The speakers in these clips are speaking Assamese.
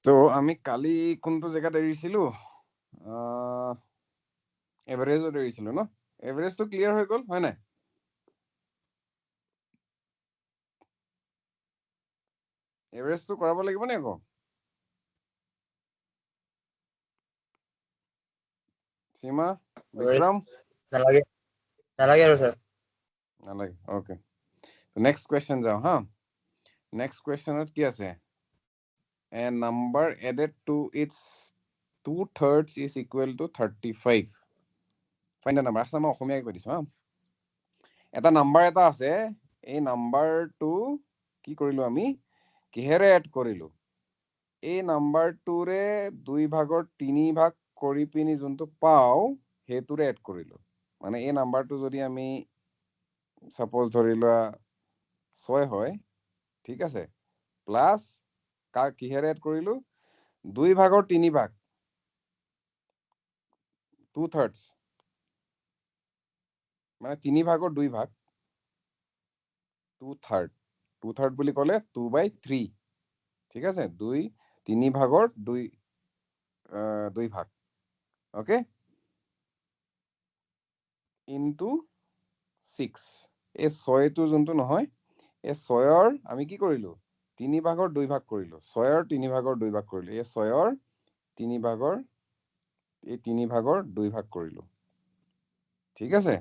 তো আমি কালি কোনটো জায়গাত এৰিছিলো এভাৰেজত এৰিছিলো ন এভাৰেজটো ক্লিয়াৰ হৈ গ'ল হয় নাই এভাৰেজটো কৰাব লাগিব নে আকৌ সীমা বিক্ৰম নালাগে নালাগে আৰু স্যাৰ নালাগে ওকে নেক্সট কোৱেশ্চন যাও হা নেক্সট কোৱেশ্চনত কি আছে a number added to its 2/3 is equal to 35 find the number মই অসমীয়াকৈ কৈ দিছো হা এটা নাম্বাৰ এটা আছে এই নাম্বাৰটো কি কৰিলো আমি কিহেৰে এড কৰিলো এই নাম্বাৰটোৰে 2/3 কৰি পিনি যোনটো পাও হেতুৰে এড কৰিলো মানে এই নাম্বাৰটো যদি আমি সাপোজ ধৰি লোৱা 6 হয় ঠিক আছে প্লাস কিহেৰে এড কৰিলো 2/3 2/3 মানে 3/2 2/3 বুলি ক'লে 2/3 ঠিক আছে 3/2 ভাগ ওকে ইনটু 6 এই 6টো যোনটো নহয় এই 6ৰ আমি কি কৰিলো 3/2 ভাগ কৰিলো 6ৰ 3/2 ভাগ কৰিলো এই 6ৰ 3/2 ভাগ কৰিলো ঠিক আছে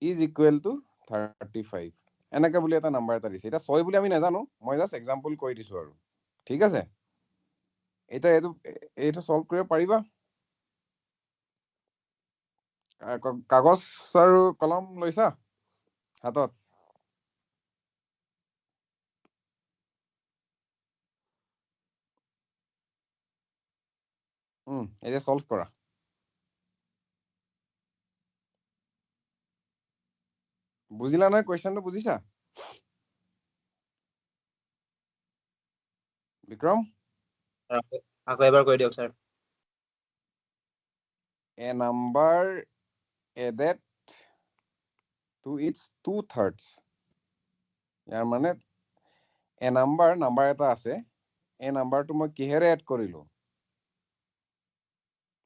ইজ ইকুৱেল টু 35 এনেকে বুলি এটা নাম্বাৰ এটা দিছে এটা 6 বুলি আমি নাজানো মই জাস্ট এক্সাম্পল কৈ দিছো আৰু ঠিক আছে এটা এইটো সলভ কৰিব পাৰিবা কাগজ আৰু কলম লৈছা হাতত এতিয়া সলভ কৰা বুজিলা নহয় কোৱেশ্চনটো বুজিছা বিক্ৰম আকৌ এবাৰ কৈ দিয়ক sir a number added to its 2/3 ইয়াৰ মানে a নাম্বাৰ এটা আছে এই নাম্বাৰটো মই কিহেৰে এড কৰিলো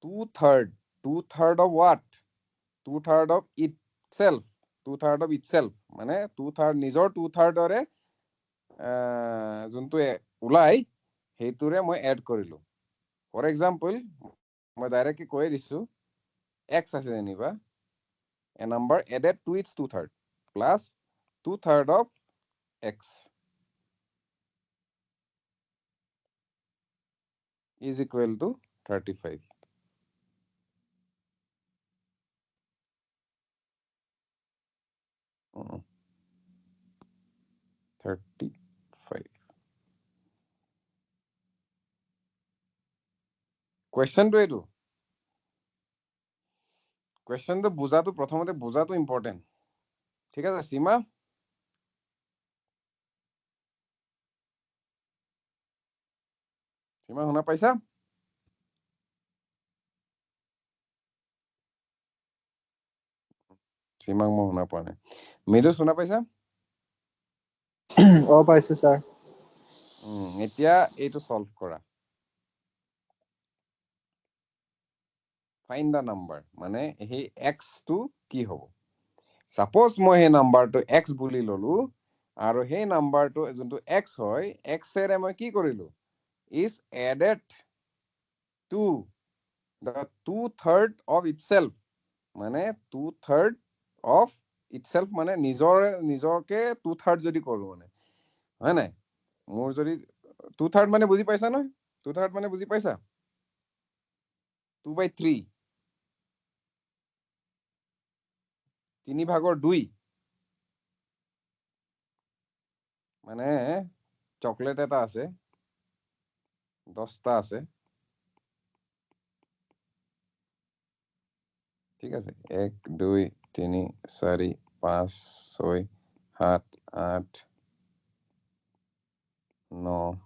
2/3 of what 2/3 of itself 2/3 of itself মানে 2/3 নিজৰ 2/3 যোনটো ওলাই হেতুৰে মই এড কৰিলো ফৰ এক্সাম্পল মই ডাইৰেক্টলি কৈ দিছো x আছে যেনিবা a number added to its 2/3 plus 2/3 of x is equal to 35 35 কোৱেশ্চনটো এইটো কোৱেশ্চনটো বুজাটো প্ৰথমতে বুজাটো ইম্পৰ্টেন্ট ঠিক আছে সীমা সীমা শুনা পাইছা সীমাক মই শুনা পোৱা নাই মৃদু শুনা পাইছা পাইছো স্যাৰ এতিয়া এইটো সলভ কৰা ফাইন্ড দা নাম্বাৰ মানে সেই x টো কি হ'ব সাপোজ মই সেই নাম্বাৰটো x বুলি ললো আৰু সেই নাম্বাৰটো যোনটো x হয় x এৰে মই কি কৰিলো is added to the 2/3 of itself মানে 2/3 of itself মানে নিজকে 2/3 যদি কৰো মানে হয় নাই মোৰ যদি 2/3 মানে বুজি পাইছা নহয় 2/3 মানে বুজি পাইছা 2/3 3/2 মানে চকলেট এটা আছে 10টা আছে ঠিক আছে 1 2 3 4 5 6 7 8 9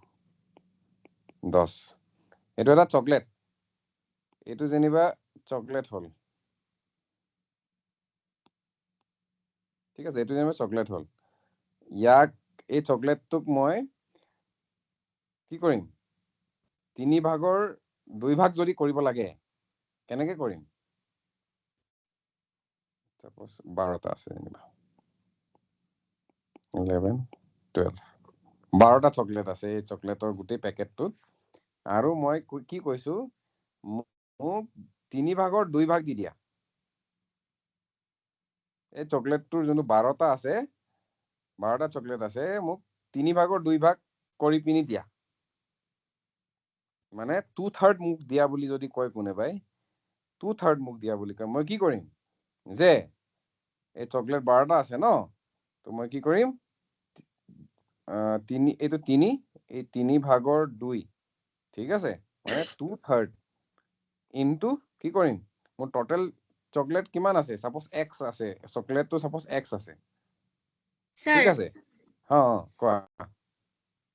10 এইটো এটা চকলেট এইটো যেনিবা চকলেট হল ঠিক আছে এইটো যেনিবা চকলেট হল ইয়াক এই চকলেটটোক মই কি কৰিম 3 ভাগৰ 2 ভাগ যদি কৰিব লাগে কেনেকে কৰিম সাপোজ 12টা আছে যেনিবা 11 12 12টা চকলেট আছে এই চকলেটৰ গোটেই পেকেটটোত আৰু মই কি কৈছো মোক 3 ভাগৰ 2 ভাগ দি দিয়া এই চকলেটটোৰ যোনটো 12টা আছে 12টা চকলেট আছে মোক 3 ভাগৰ 2 ভাগ কৰি পিনি দিয়া মানে 2/3 মোক দিয়া বুলি যদি কয় কোনোবাই 2/3 মোক দিয়া বুলি কয় মই কি কৰিম যে এই চকলেট 12টা আছে ন তো মই কি কৰিম এইটো 3 এই 3 ভাগৰ 2 ঠিক আছে মানে 2/3 ইনটু কি কৰিম মোৰ টোটেল চকলেট কিমান আছে সাপোজ x আছে চকলেটটো সাপোজ x আছে ঠিক স্যার আছে হ্যাঁ কোৱা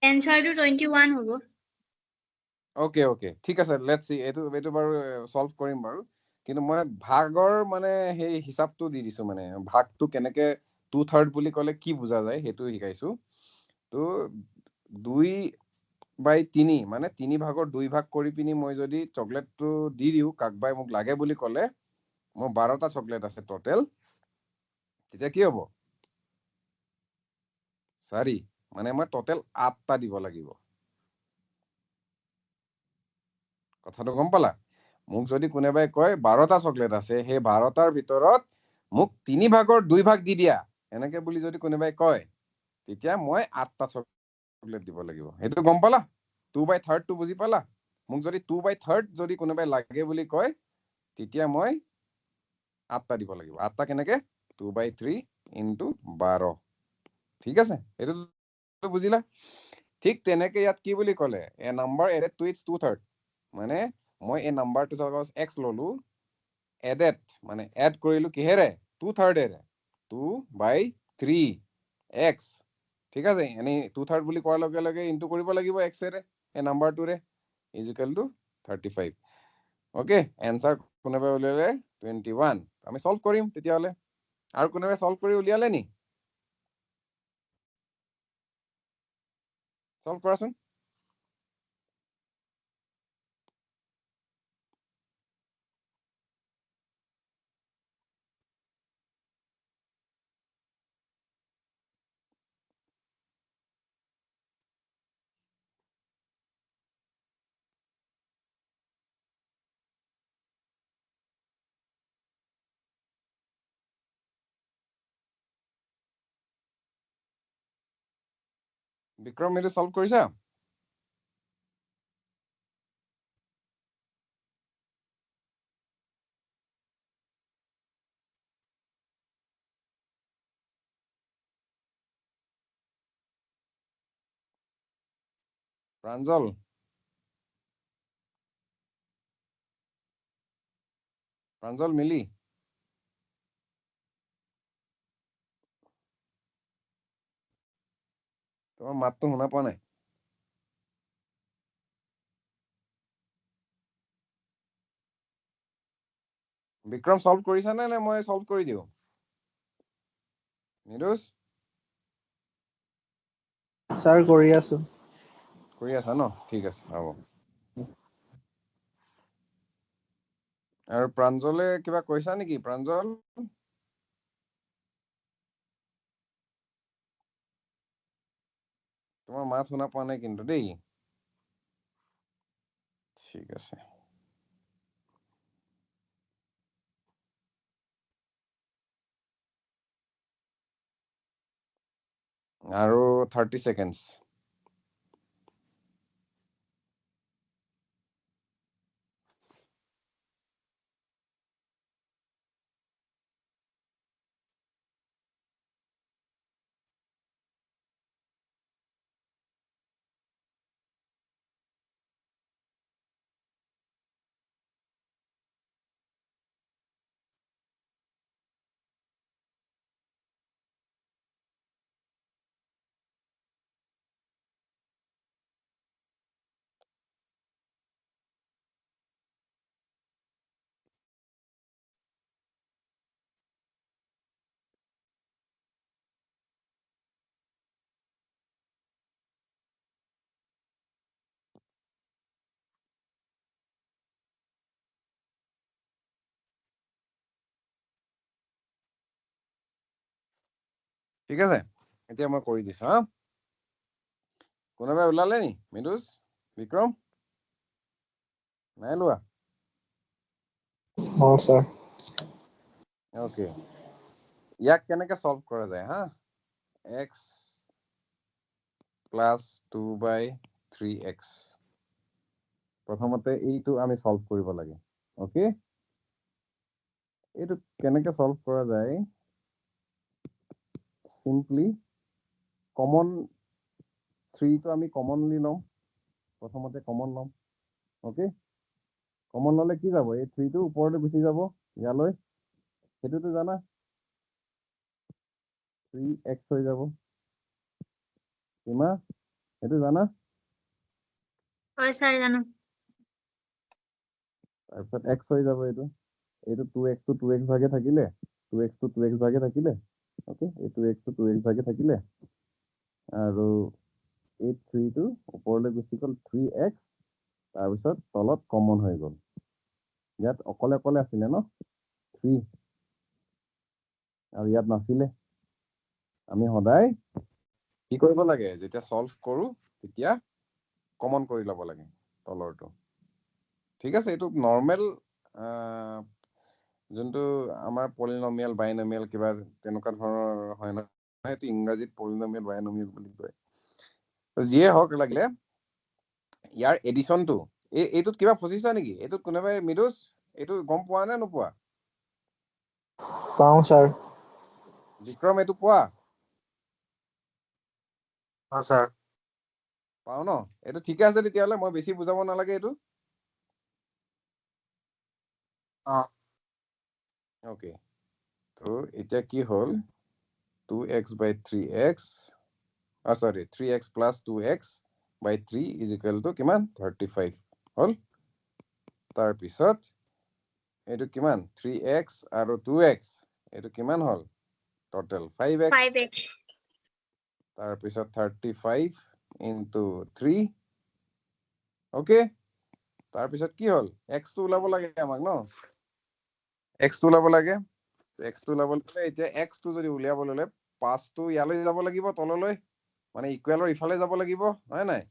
এনসারটো 21 হ'ব ওকে ওকে ঠিক আছে লেটস সি এইটো এইটো বাৰু সলভ কৰিম বাৰু কিন্তু মই ভাগৰ মানে সেই হিচাপটো দি দিছো মানে ভাগটো কেনেকে 2/3 বুলি ক'লে কি বুজা যায় সেইটো শিকাইছো তো 2/3 মানে 3 ভাগৰ 2 ভাগ কৰি পিনি মই যদি চকলেটটো দি দিওঁ কাকবাই মোক লাগে বুলি ক'লে মোৰ 12টা চকলেট আছে টোটেল তেতিয়া কি হ'ব 4 মানে মই টোটেল 8টা দিব লাগিব কথাটো গম পালা মোক যদি কোনোবাই কয় 12টা চকলেট আছে সেই 12টাৰ ভিতৰত মোক 3 ভাগৰ 2 ভাগ দি দিয়া এনেকে বুলি যদি কোনোবাই কয় তেতিয়া মই 8টা চকলেট দিব লাগিব সেইটো গম পালা 2/3 টো বুজি পালা মোক যদি 2/3 যদি কোনোবাই লাগে বুলি কয় তেতিয়া মই 8টা দিব লাগিব 8টা কেনেকে 2/3 ইনটু 12 ঠিক আছে এইটো বুজিলা ঠিক তেনেকে ইয়াত কি বুলি ক'লে এ নাম্বাৰ এডেড টু ইটস 2/3 মানে মই এই নাম্বাৰটো সাপোজ x ললো এডেড মানে এড কৰিলো কিহেৰে 2/3 এৰে 2/3 x ঠিক আছে এনেই 2/3 বুলি কোৱাৰ লগে লগে ইনটু কৰিব লাগিব x এৰে এই নাম্বাৰটোৰে is equal to 35 okay answer কোনোবাই উলিয়ালে 21 আমি সলভ কৰিম তেতিয়াহ'লে আৰু কোনোবাই সলভ কৰি উলিয়ালে নি সলভ কৰাচোন বিক্ৰম এইটো সলভ কৰিছা প্ৰাঞ্জল প্ৰাঞ্জল মিলি তোমাৰ মাতটো শুনা পোৱা নাই বিক্ৰম সলভ কৰিছা নে মই সলভ কৰি দিওঁ নিৰুজ স্যাৰ কৰি আছো কৰি আছা ন ঠিক আছে হ'ব আৰু প্ৰাঞ্জলে কিবা কৈছা নেকি প্ৰাঞ্জল তোমাৰ মাত শুনা পোৱা নাই কিন্তু দেই ঠিক আছে আৰু 30 seconds ঠিক আছে এতিয়া মই কৰি দিছো হা কোনোবাই ওলালে নি মৃদুজ বিক্ৰম নাই লোৱা sir. ওকে ইয়াক কেনেকে সলভ কৰা যায় হা x প্লাস 2/3x প্ৰথমতে এইটো আমি সলভ কৰিব লাগে ওকে এইটো কেনেকে সলভ কৰা যায় সিম্পলি কমন 3 টো আমি কমনলি লম প্ৰথমতে কমন লম ওকে কমন ললে কি যাব এই 3 টো ওপৰলৈ গুচি যাব ইয়ালৈ সেইটোতো জানা 3x হৈ যাব কিমা সেইটো জানা হয় স্যার জানো তাৰপিছত x হৈ যাব এইটো 2x টো 2x ভাগে থাকিলে 2x টো 2x ভাগে থাকিলে ওকে এই 2x টো 2x ভাগে থাকিলে আৰু এই 3 টো ওপৰলৈ গুচি গ'ল 3x তাৰপিছত তলত কমন হৈ গ'ল ইয়াত অকলে অকলে আছিলে ন 3 আৰু ইয়াত নাছিলে আমি সদায় কি কৰিব লাগে যেতিয়া সলভ কৰো তেতিয়া কমন কৰি ল'ব লাগে তলৰটো ঠিক আছে এইটো নৰ্মেল যোনটো আমাৰ পলিনমিয়াল বাইনমিয়াল কিবা তেনেকুৱা ধৰণৰ হয় ন এইটো ইংৰাজীত পলিনমিয়াল বাইনমিয়াল বুলি কয় যিয়ে হওক লাগিলে ইয়াৰ এডিশনটো এইটোত কিবা ফচিছা নেকি এইটোত কোনোবাই মৃদুজ এইটো গম পোৱা নে নোপোৱা পাওঁ sir. বিক্ৰম এইটো পোৱা sir. পাও ন এইটো ঠিকে আছে তেতিয়াহ'লে মই বেছি বুজাব নালাগে এইটো ওকে তো এতিয়া কি হ'ল 2x/3x sorry 3x plus 2x by 3 is equal to কিমান 35 হল তাৰপিছত এইটো কিমান 3x আৰু 2x এইটো কিমান হল টোটাল 5x 5x তাৰপিছত 35 into 3 ওকে তাৰপিছত কি হল x টো ওলাব লাগে আমাক ন x টো ওলাব লাগে x টো ওলাব লাগে এতিয়া x টো যদি উলিয়াব ললে 5 টো ইয়ালৈ যাব লাগিব তললৈ মানে ইকুৱেলৰ ইফালে যাব লাগিব হয় নাই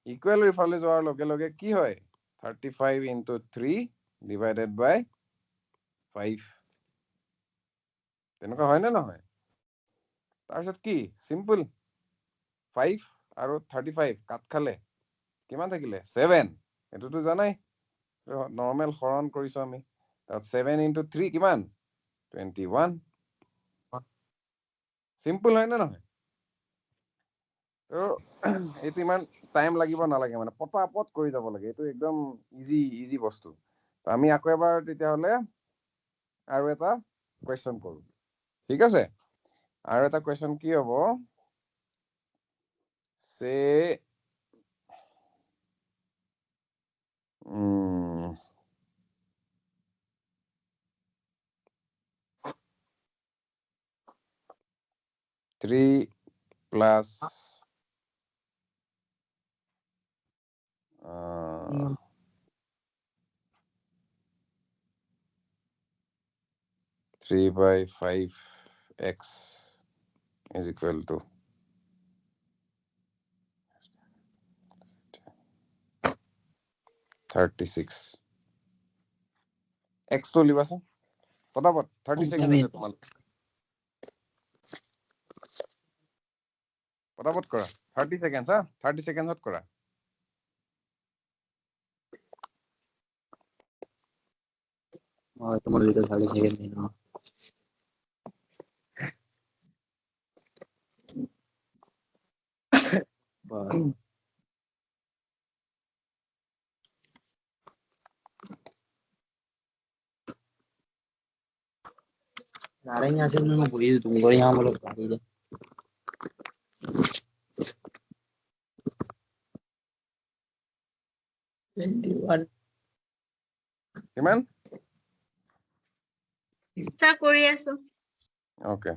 ইকুৱেলৰ ইফালে যোৱাৰ লগে লগে কি হয় 35 into 3 divided by 5 তেনেকুৱা হয় নে নহয় তাৰপিছত কি সিম্পল 5 আৰু 35 কাট খালে কিমান থাকিলে 7 এটোতো জানাই নৰ্মেল হৰণ কৰিছো আমি তাত 7 into 3 কিমান 21 সিম্পল হয় না নহয় তো এইটো ইমান টাইম লাগিব নালাগে মানে পটাপট কৰি যাব লাগে এইটো একদম ইজি বস্তু তো আমি আকৌ এবাৰ তেতিয়াহ'লে আৰু এটা কোৱেশ্চন কৰো ঠিক আছে আৰু এটা কোৱেশ্চন কি হ'ব সে 3 plus 3/5x is equal to 36 x টো লিবাচোন পটাপট 30 সেকেন্ড আছে তোমালোক পটাপট কৰা 30 সেকেন্ড হা 30 সেকেন্ডত কৰা তোমার ভিতরে 30 সেকেন্ড দিন नारंगी से मैं पूरी तुमको यहाँ बोलो पानी दे 21 কিমান স্যার কৰি আছো ওকে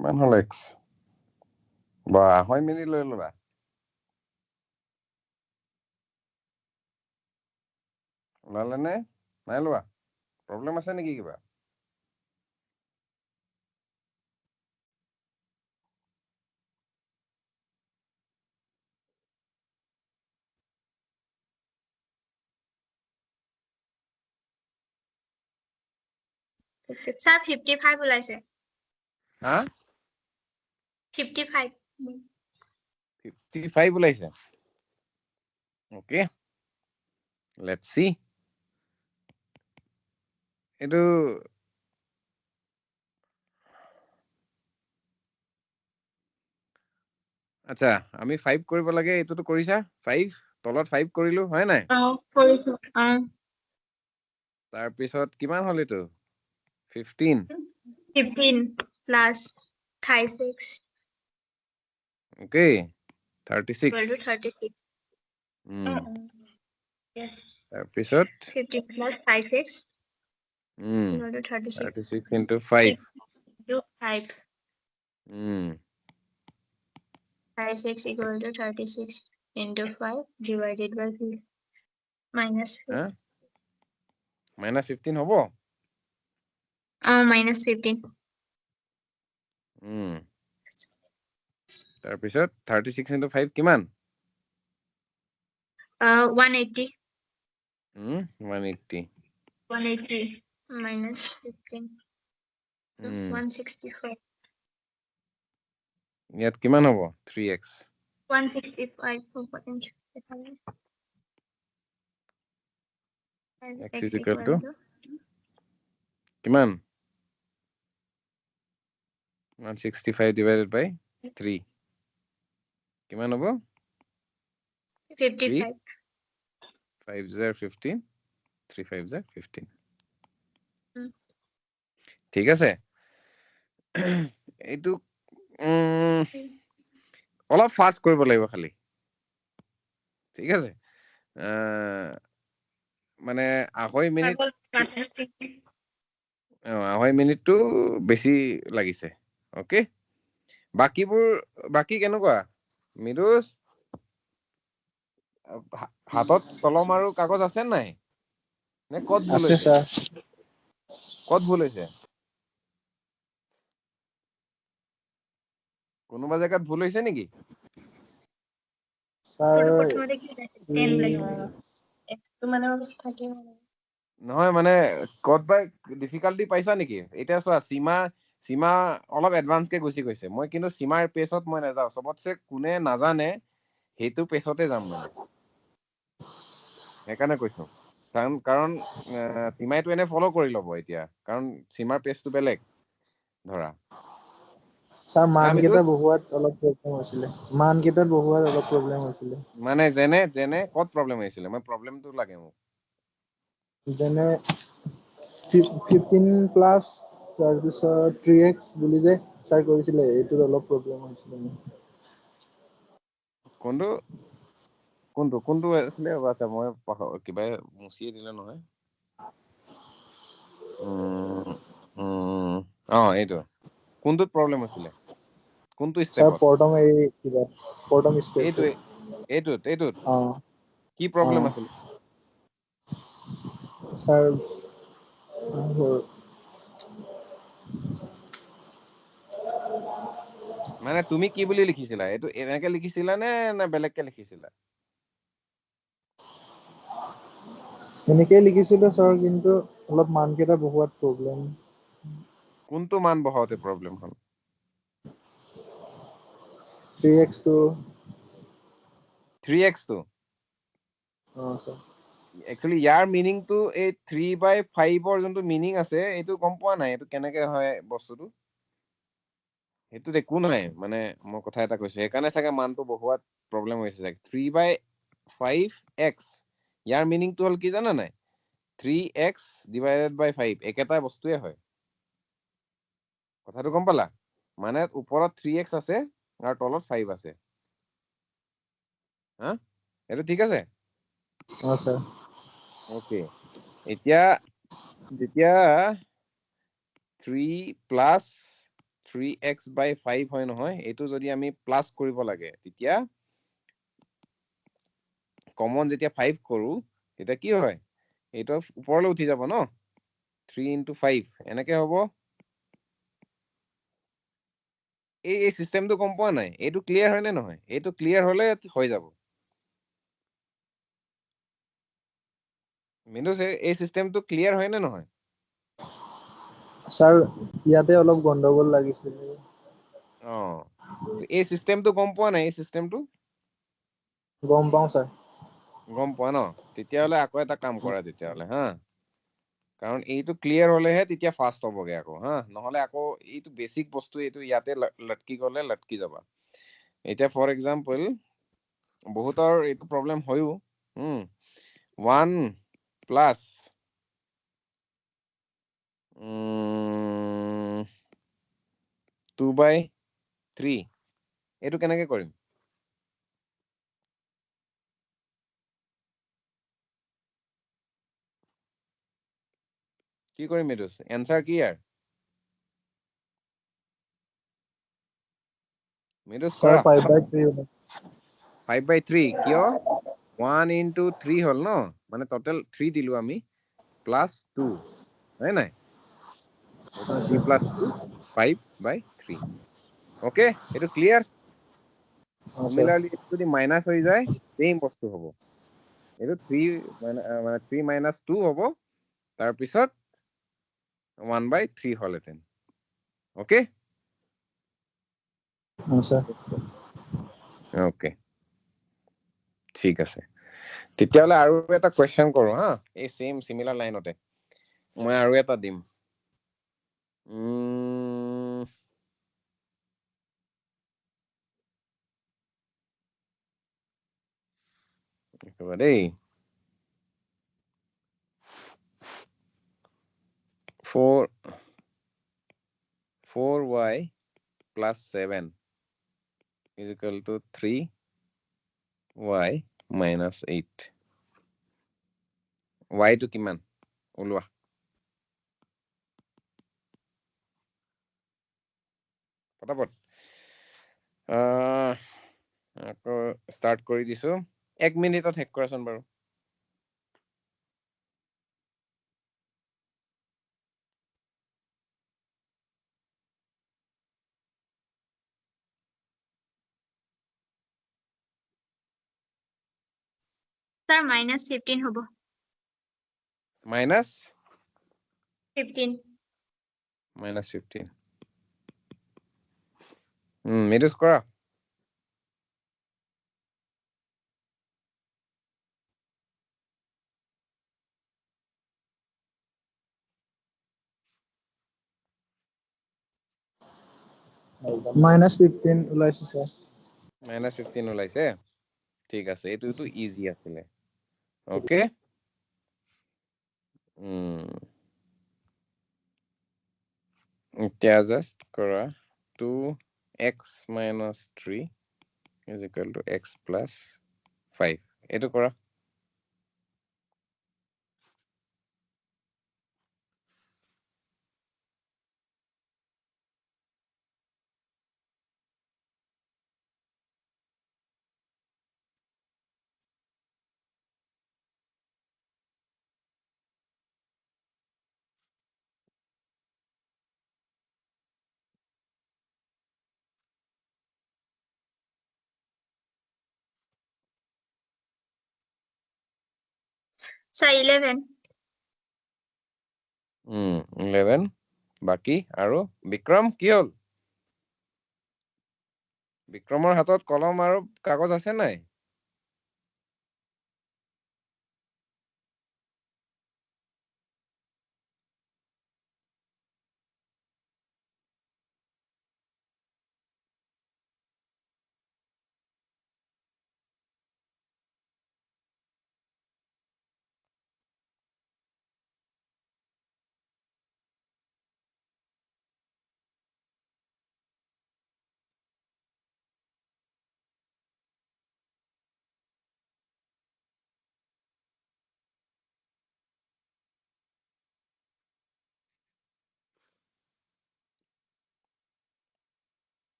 কিমান হল x বা 2.5 মিনিট লৈ ললা ওলালে নে নাই লোৱা প্ৰব্লেম আছে নেকি কিবা স্যার 55 ওলাইছে হা 55 55 ওলাইছে ওকে লেটস সি এইটো আচ্ছা আমি 5 কৰিব লাগে এইটোতো কৰিছা 5 তলত 5 কৰিলো হয় নাই কৰিছো তাৰ পিছত কিমান হল এইটো 15 15 plus 36 okay 36 equal to 36 yes তাৰ পিছত 15 plus 36 um equal to 36 36 into 5 to 5 um 36 equal to 36 into 5 divided by 3 minus 5 হা -15 হ'ব minus 15 উম তাৰ পিছত 36 into 5 কিমান 180 180 180 minus 15 উম 165 ইয়াত কিমান হ'ব 3x 165 x is equal to কিমান 165 divided by 3 কিমান হ'ব 55 5 0 15 3 5 0 15 ঠিক আছে এইটো অলপ ফাস্ট কৰিব লাগিব খালি ঠিক আছে মানে 2.5 মিনিট 2.5 মিনিটটো বেছি লাগিছে ওকে বাকী কেনেকুৱা মিৰুজ হাতত কলম আৰু কাগজ আছে নাই নে ক'ত ভুল আছে হৈছে স্যার ক'ত ভুল হৈছে কোনোবা জেগাত ভুল হৈছে নেকি স্যার প্ৰথমতে কি ওলাইছে 10 ওলাইছে একটো মানে থাকে নহয় মানে ক'ত বাই ডিফিকাল্টি পাইছা নেকি এতিয়া চোৱা সীমা অলপ এডভান্স কে গুচি গৈছে মই কিন্তু সীমাৰ পেছত মই নাযাওঁ চবতছে কোনে নাজানে সেইটো পেছতে যাম মানে সেইকাৰণে কৈছো কাৰণ সীমাইটো এনে ফলো কৰি ল'ব এতিয়া কাৰণ সীমাৰ পেজটো বেলেগ ধৰা স্যাৰ মান মিতুল কেইটা বহুৱাত অলপ প্ৰব্লেম হৈছিলে মানে যেনে ক'ত প্ৰব্লেম হৈছিলে মই প্ৰব্লেমটো লাগে মোক যেনে 15 প্লাস তাৰপিছত 3x বুলি যে স্যাৰ কৰিছিলে এইটোত অলপ প্ৰব্লেম হৈছিলে কোনটো আছিলে আচ্ছা মই কিবা মুচিয়ে দিলে নহয় এইটো কোনটোত প্ৰব্লেম হৈছিলে কোনটো স্যাৰ ষ্টেপত প্ৰথম এই কিবা প্ৰথম এইটো ষ্টেপটো এইটোত অ কি প্ৰব্লেম আছিল স্যাৰ মানে তুমি কি বুলি লিখিছিলা এইটো এনেকে লিখিছিলা নে নে বেলেগকে লিখিছিলা এনেকেই লিখিছিলো স্যাৰ কিন্তু অলপ মানকেইটা বহুত প্ৰব্লেম কোনটো মান বহাওতে প্ৰব্লেম হ'ল 3x টো 3x টো স্যাৰ একচুয়ালি ইয়াৰ মিনিংটো এই 3/5 ৰ যোনটো মিনিং আছে এইটো গম পোৱা নাই এইটো কেনেকে হয় বস্তুটো সেইটো একো নাই মানে মই কথা এটা কৈছো সেইকাৰণে চাগে মানটো বহুৱাত প্ৰব্লেম হৈছে চাগে 3/5x ইয়াৰ মিনিংটো হ'ল কি জানা নাই 3x / 5 একেটা বস্তুৱে হয় কথাটো গম পালা মানে ওপৰত 3x আছে আৰু তলত 5 আছে হা এইটো ঠিক আছে স্যাৰ ওকে এতিয়া যেতিয়া 3 প্লাছ 3x/5 হয় নহয় এইটো যদি আমি প্লাছ কৰিব লাগে তেতিয়া কমন যেতিয়া 5 কৰো তেতিয়া কি হয় এইটো ওপৰলৈ উঠি যাব ন 3 × 5 এনেকে হ'ব এই চিষ্টেমটো গম পোৱা নাই এইটো ক্লিয়াৰ হয় নে নহয় এইটো ক্লিয়াৰ হলে হৈ যাব মিনুস এই চিষ্টেমটো ক্লিয়াৰ হয় নে নহয় স্যাৰ ইয়াতে অলপ গন্ডগোল লাগিছিল এই চিষ্টেমটো গম পোৱা নাই এই চিষ্টেমটো গম পাওঁ স্যাৰ গম পোৱা ন তেতিয়াহলে আকৌ এটা কাম কৰা তেতিয়াহলে হা কাৰণ এইটো ক্লিয়াৰ হলেহে তেতিয়া ফাষ্ট হ'বগে আকৌ হা নহলে আকৌ এইটো বেছিক বস্তু এইটো ইয়াতে লটকি গলে লটকি যাবা এতিয়া ফৰ এক্সাম্পল বহুতৰ এইটো প্ৰব্লেম হয়ও 1 প্লাছ 2/3 এইটো কেনেকে কৰিম কি কৰিম এইটো এনসাৰ কি ইয়াৰ মিনুস স্যাৰ কৰা 5/3 5/3 কিয় 1 × 3 হল ন মানে টোটেল 3 দিলো আমি প্লাছ 2 হয় নাই এইটো 3 + 2 5/3 ওকে এইটো ক্লিয়াৰ স্যাৰ সিমিলাৰলি যদি মাইনাস হৈ যায় সেম বস্তু হ'ব এইটো 3 মানে 3 - 2 হ'ব তাৰপিছত 1/3 হলহেঁতেন ওকে স্যাৰ ওকে ঠিক আছে তেতিয়াহলে আৰু এটা কোৱেশ্চন কৰো হা এই সেম সিমিলাৰ লাইনতে মই আৰু এটা দিম দেই 4y + 7 = 3y - 8 y টো কিমান ওলোৱা পটাপট আকৌ ষ্টাৰ্ট কৰি দিছো 1 মিনিটত শেষ কৰাচোন বাৰু স্যাৰ -15 হব মাইনাছ 15 -15 মেডিস কৰা -15 ওলাইছে স্যার -15 ওলাইছে ঠিক আছে এইটোতো ইজি আছিলে ওকে এতিয়া জাস্ট কৰা 2x - 3 = x + 5 এইটো কৰা Sir, 11. 11 বাকি আৰু বিক্ৰম কি হ'ল বিক্ৰমৰ হাতত কলম আৰু কাগজ আছে নাই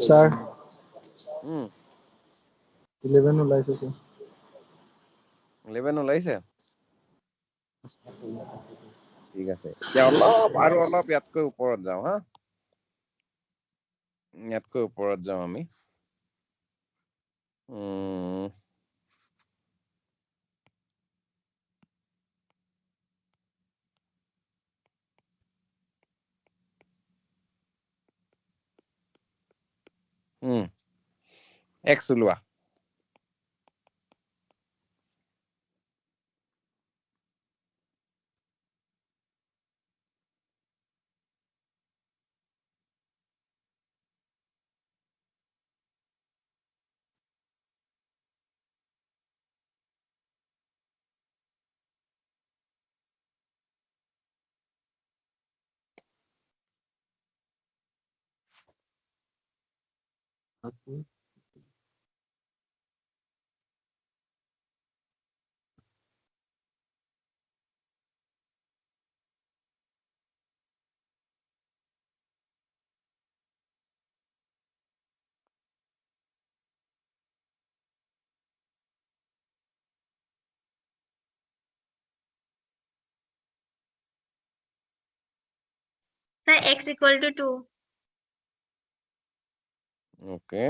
স্যাৰ 11 ওলাইছে স্যাৰ 11 ওলাইছে ঠিক আছে এতিয়া অলপ ইয়াতকৈ ওপৰত যাওঁ হা ইয়াতকৈ ওপৰত যাওঁ আমি x ওলোৱা Sir, x equal to 2. Okay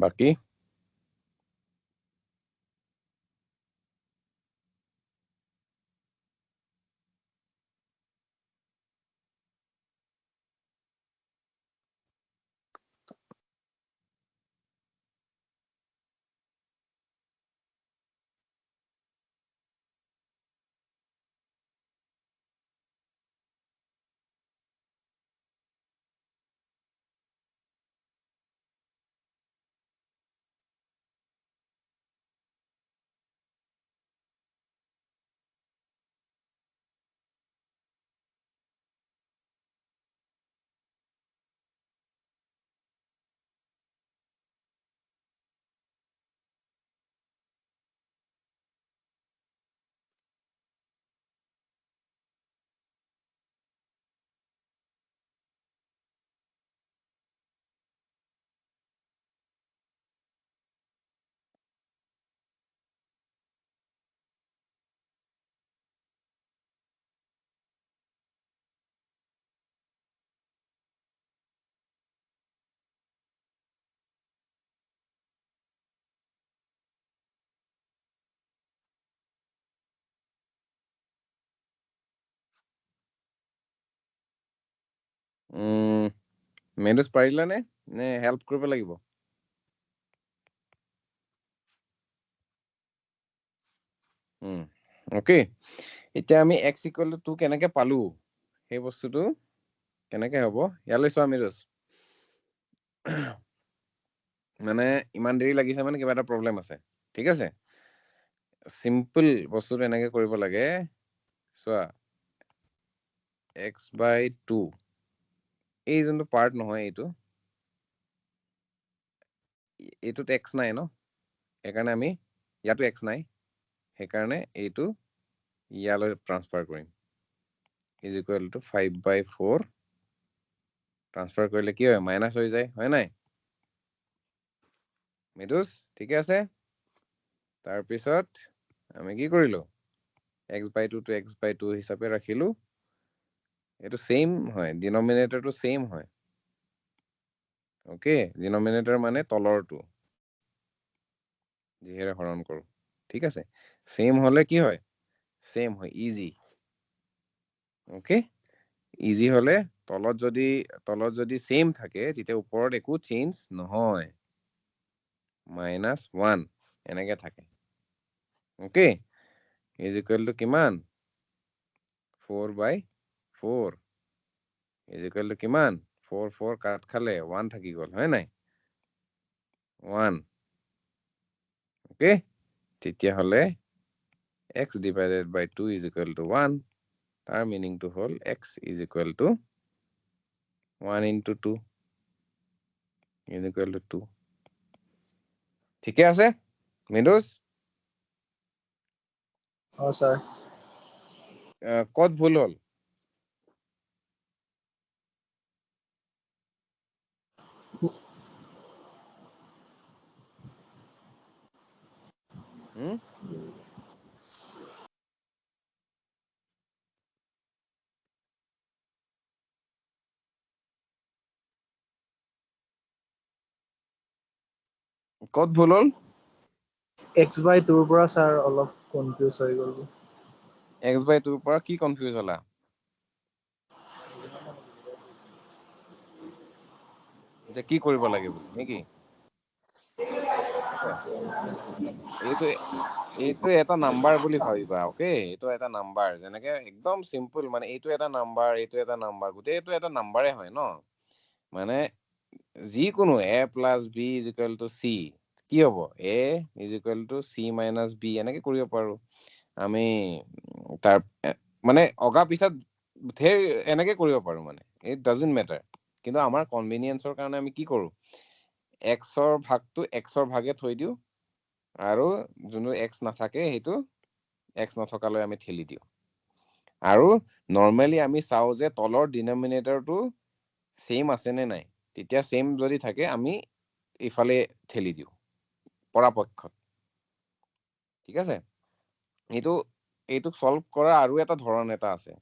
বাকি মেনুজ পাৰিলানে নে হেল্প কৰিব লাগিব ওকে এতিয়া আমি x ইকুৱেল টু 2 কেনেকে পালো সেই বস্তুটো কেনেকে হ'ব ইয়ালৈ চোৱা মেৰুজ মানে ইমান দেৰি লাগিছে মানে কিবা এটা প্ৰব্লেম আছে ঠিক আছে সিম্পল বস্তুটো এনেকে কৰিব লাগে চোৱা x/2 এই যোনটো পাৰ্ট নহয় এইটোত x নাই ন সেইকাৰণে আমি ইয়াতো x নাই সেইকাৰণে এইটো ইয়ালৈ ট্ৰান্সফাৰ কৰিম ইজ ইকুৱেল টু 5/4 ট্ৰান্সফাৰ কৰিলে কি হয় মাইনাছ হৈ যায় হয় নাই মিডুস ঠিকে আছে তাৰপিছত আমি কি কৰিলো x/2 টো x/2 হিচাপে ৰাখিলো এটো সেম হয় ডিনোমিনেটৰটো সেম হয় ওকে ডিনোমিনেটৰ মানে তলৰটো যিহেৰে হৰণ কৰো ঠিক আছে সেম হলে কি হয় সেম হয় ইজি ওকে ইজি হলে তলত যদি সেম থাকে তেতিয়া ওপৰত একো চেঞ্জ নহয় -1 এনেকে থাকে ওকে ইজ ইকুৱেল টু কিমান 4/4 ইজ ইকুৱেল টু কিমান 4 কাট খালে 1 থাকি গল হয় নাই 1 ওকে তেতিয়াহলে x divided by 2 is equal to 1 তাৰ মিনিংটো হল x is equal to 1 into 2 is equal to 2 ঠিকে আছে মিডুস স্যার কত ভুল হল হুম কত ভুল হল x/2 ৰ পৰা স্যাৰ অলপ কনফিউজ হৈ গ'ল x/2 ৰ পৰা কি কনফিউজ হলা যে কি কৰিব লাগে বুলি নেকি এইটো এইটো এটা নাম্বাৰ বুলি ভাবিবা ওকে এইটো এটা নাম্বাৰ যেনেকে একদম সিম্পল মানে এইটো এটা নাম্বাৰ গোটেই এইটো এটা নাম্বাৰে হয় ন মানে যিকোনো a plus b is equal to c কি হ'ব a is equal to c minus b এনেকে কৰিব পাৰো আমি তাৰ মানে অগা পিছত ধেৰ এনেকে কৰিব পাৰো মানে it doesn't matter কিন্তু আমাৰ কনভেনিয়েন্সৰ কাৰণে আমি কি কৰো x ৰ ভাগটো x ৰ ভাগে থৈ দিও আৰু যোনটো x নাথাকে সেইটো x নথকালৈ আমি ঠেলি দিও আৰু নৰ্মেলি আমি চাও যে তলৰ ডিনোমিনেটৰটো সেম আছে নে নাই তেতিয়া সেম যদি থাকে আমি ইফালে ঠেলি দিও পৰাপক্ষত ঠিক আছে এইটো সলভ কৰা আৰু এটা ধৰণ এটা আছে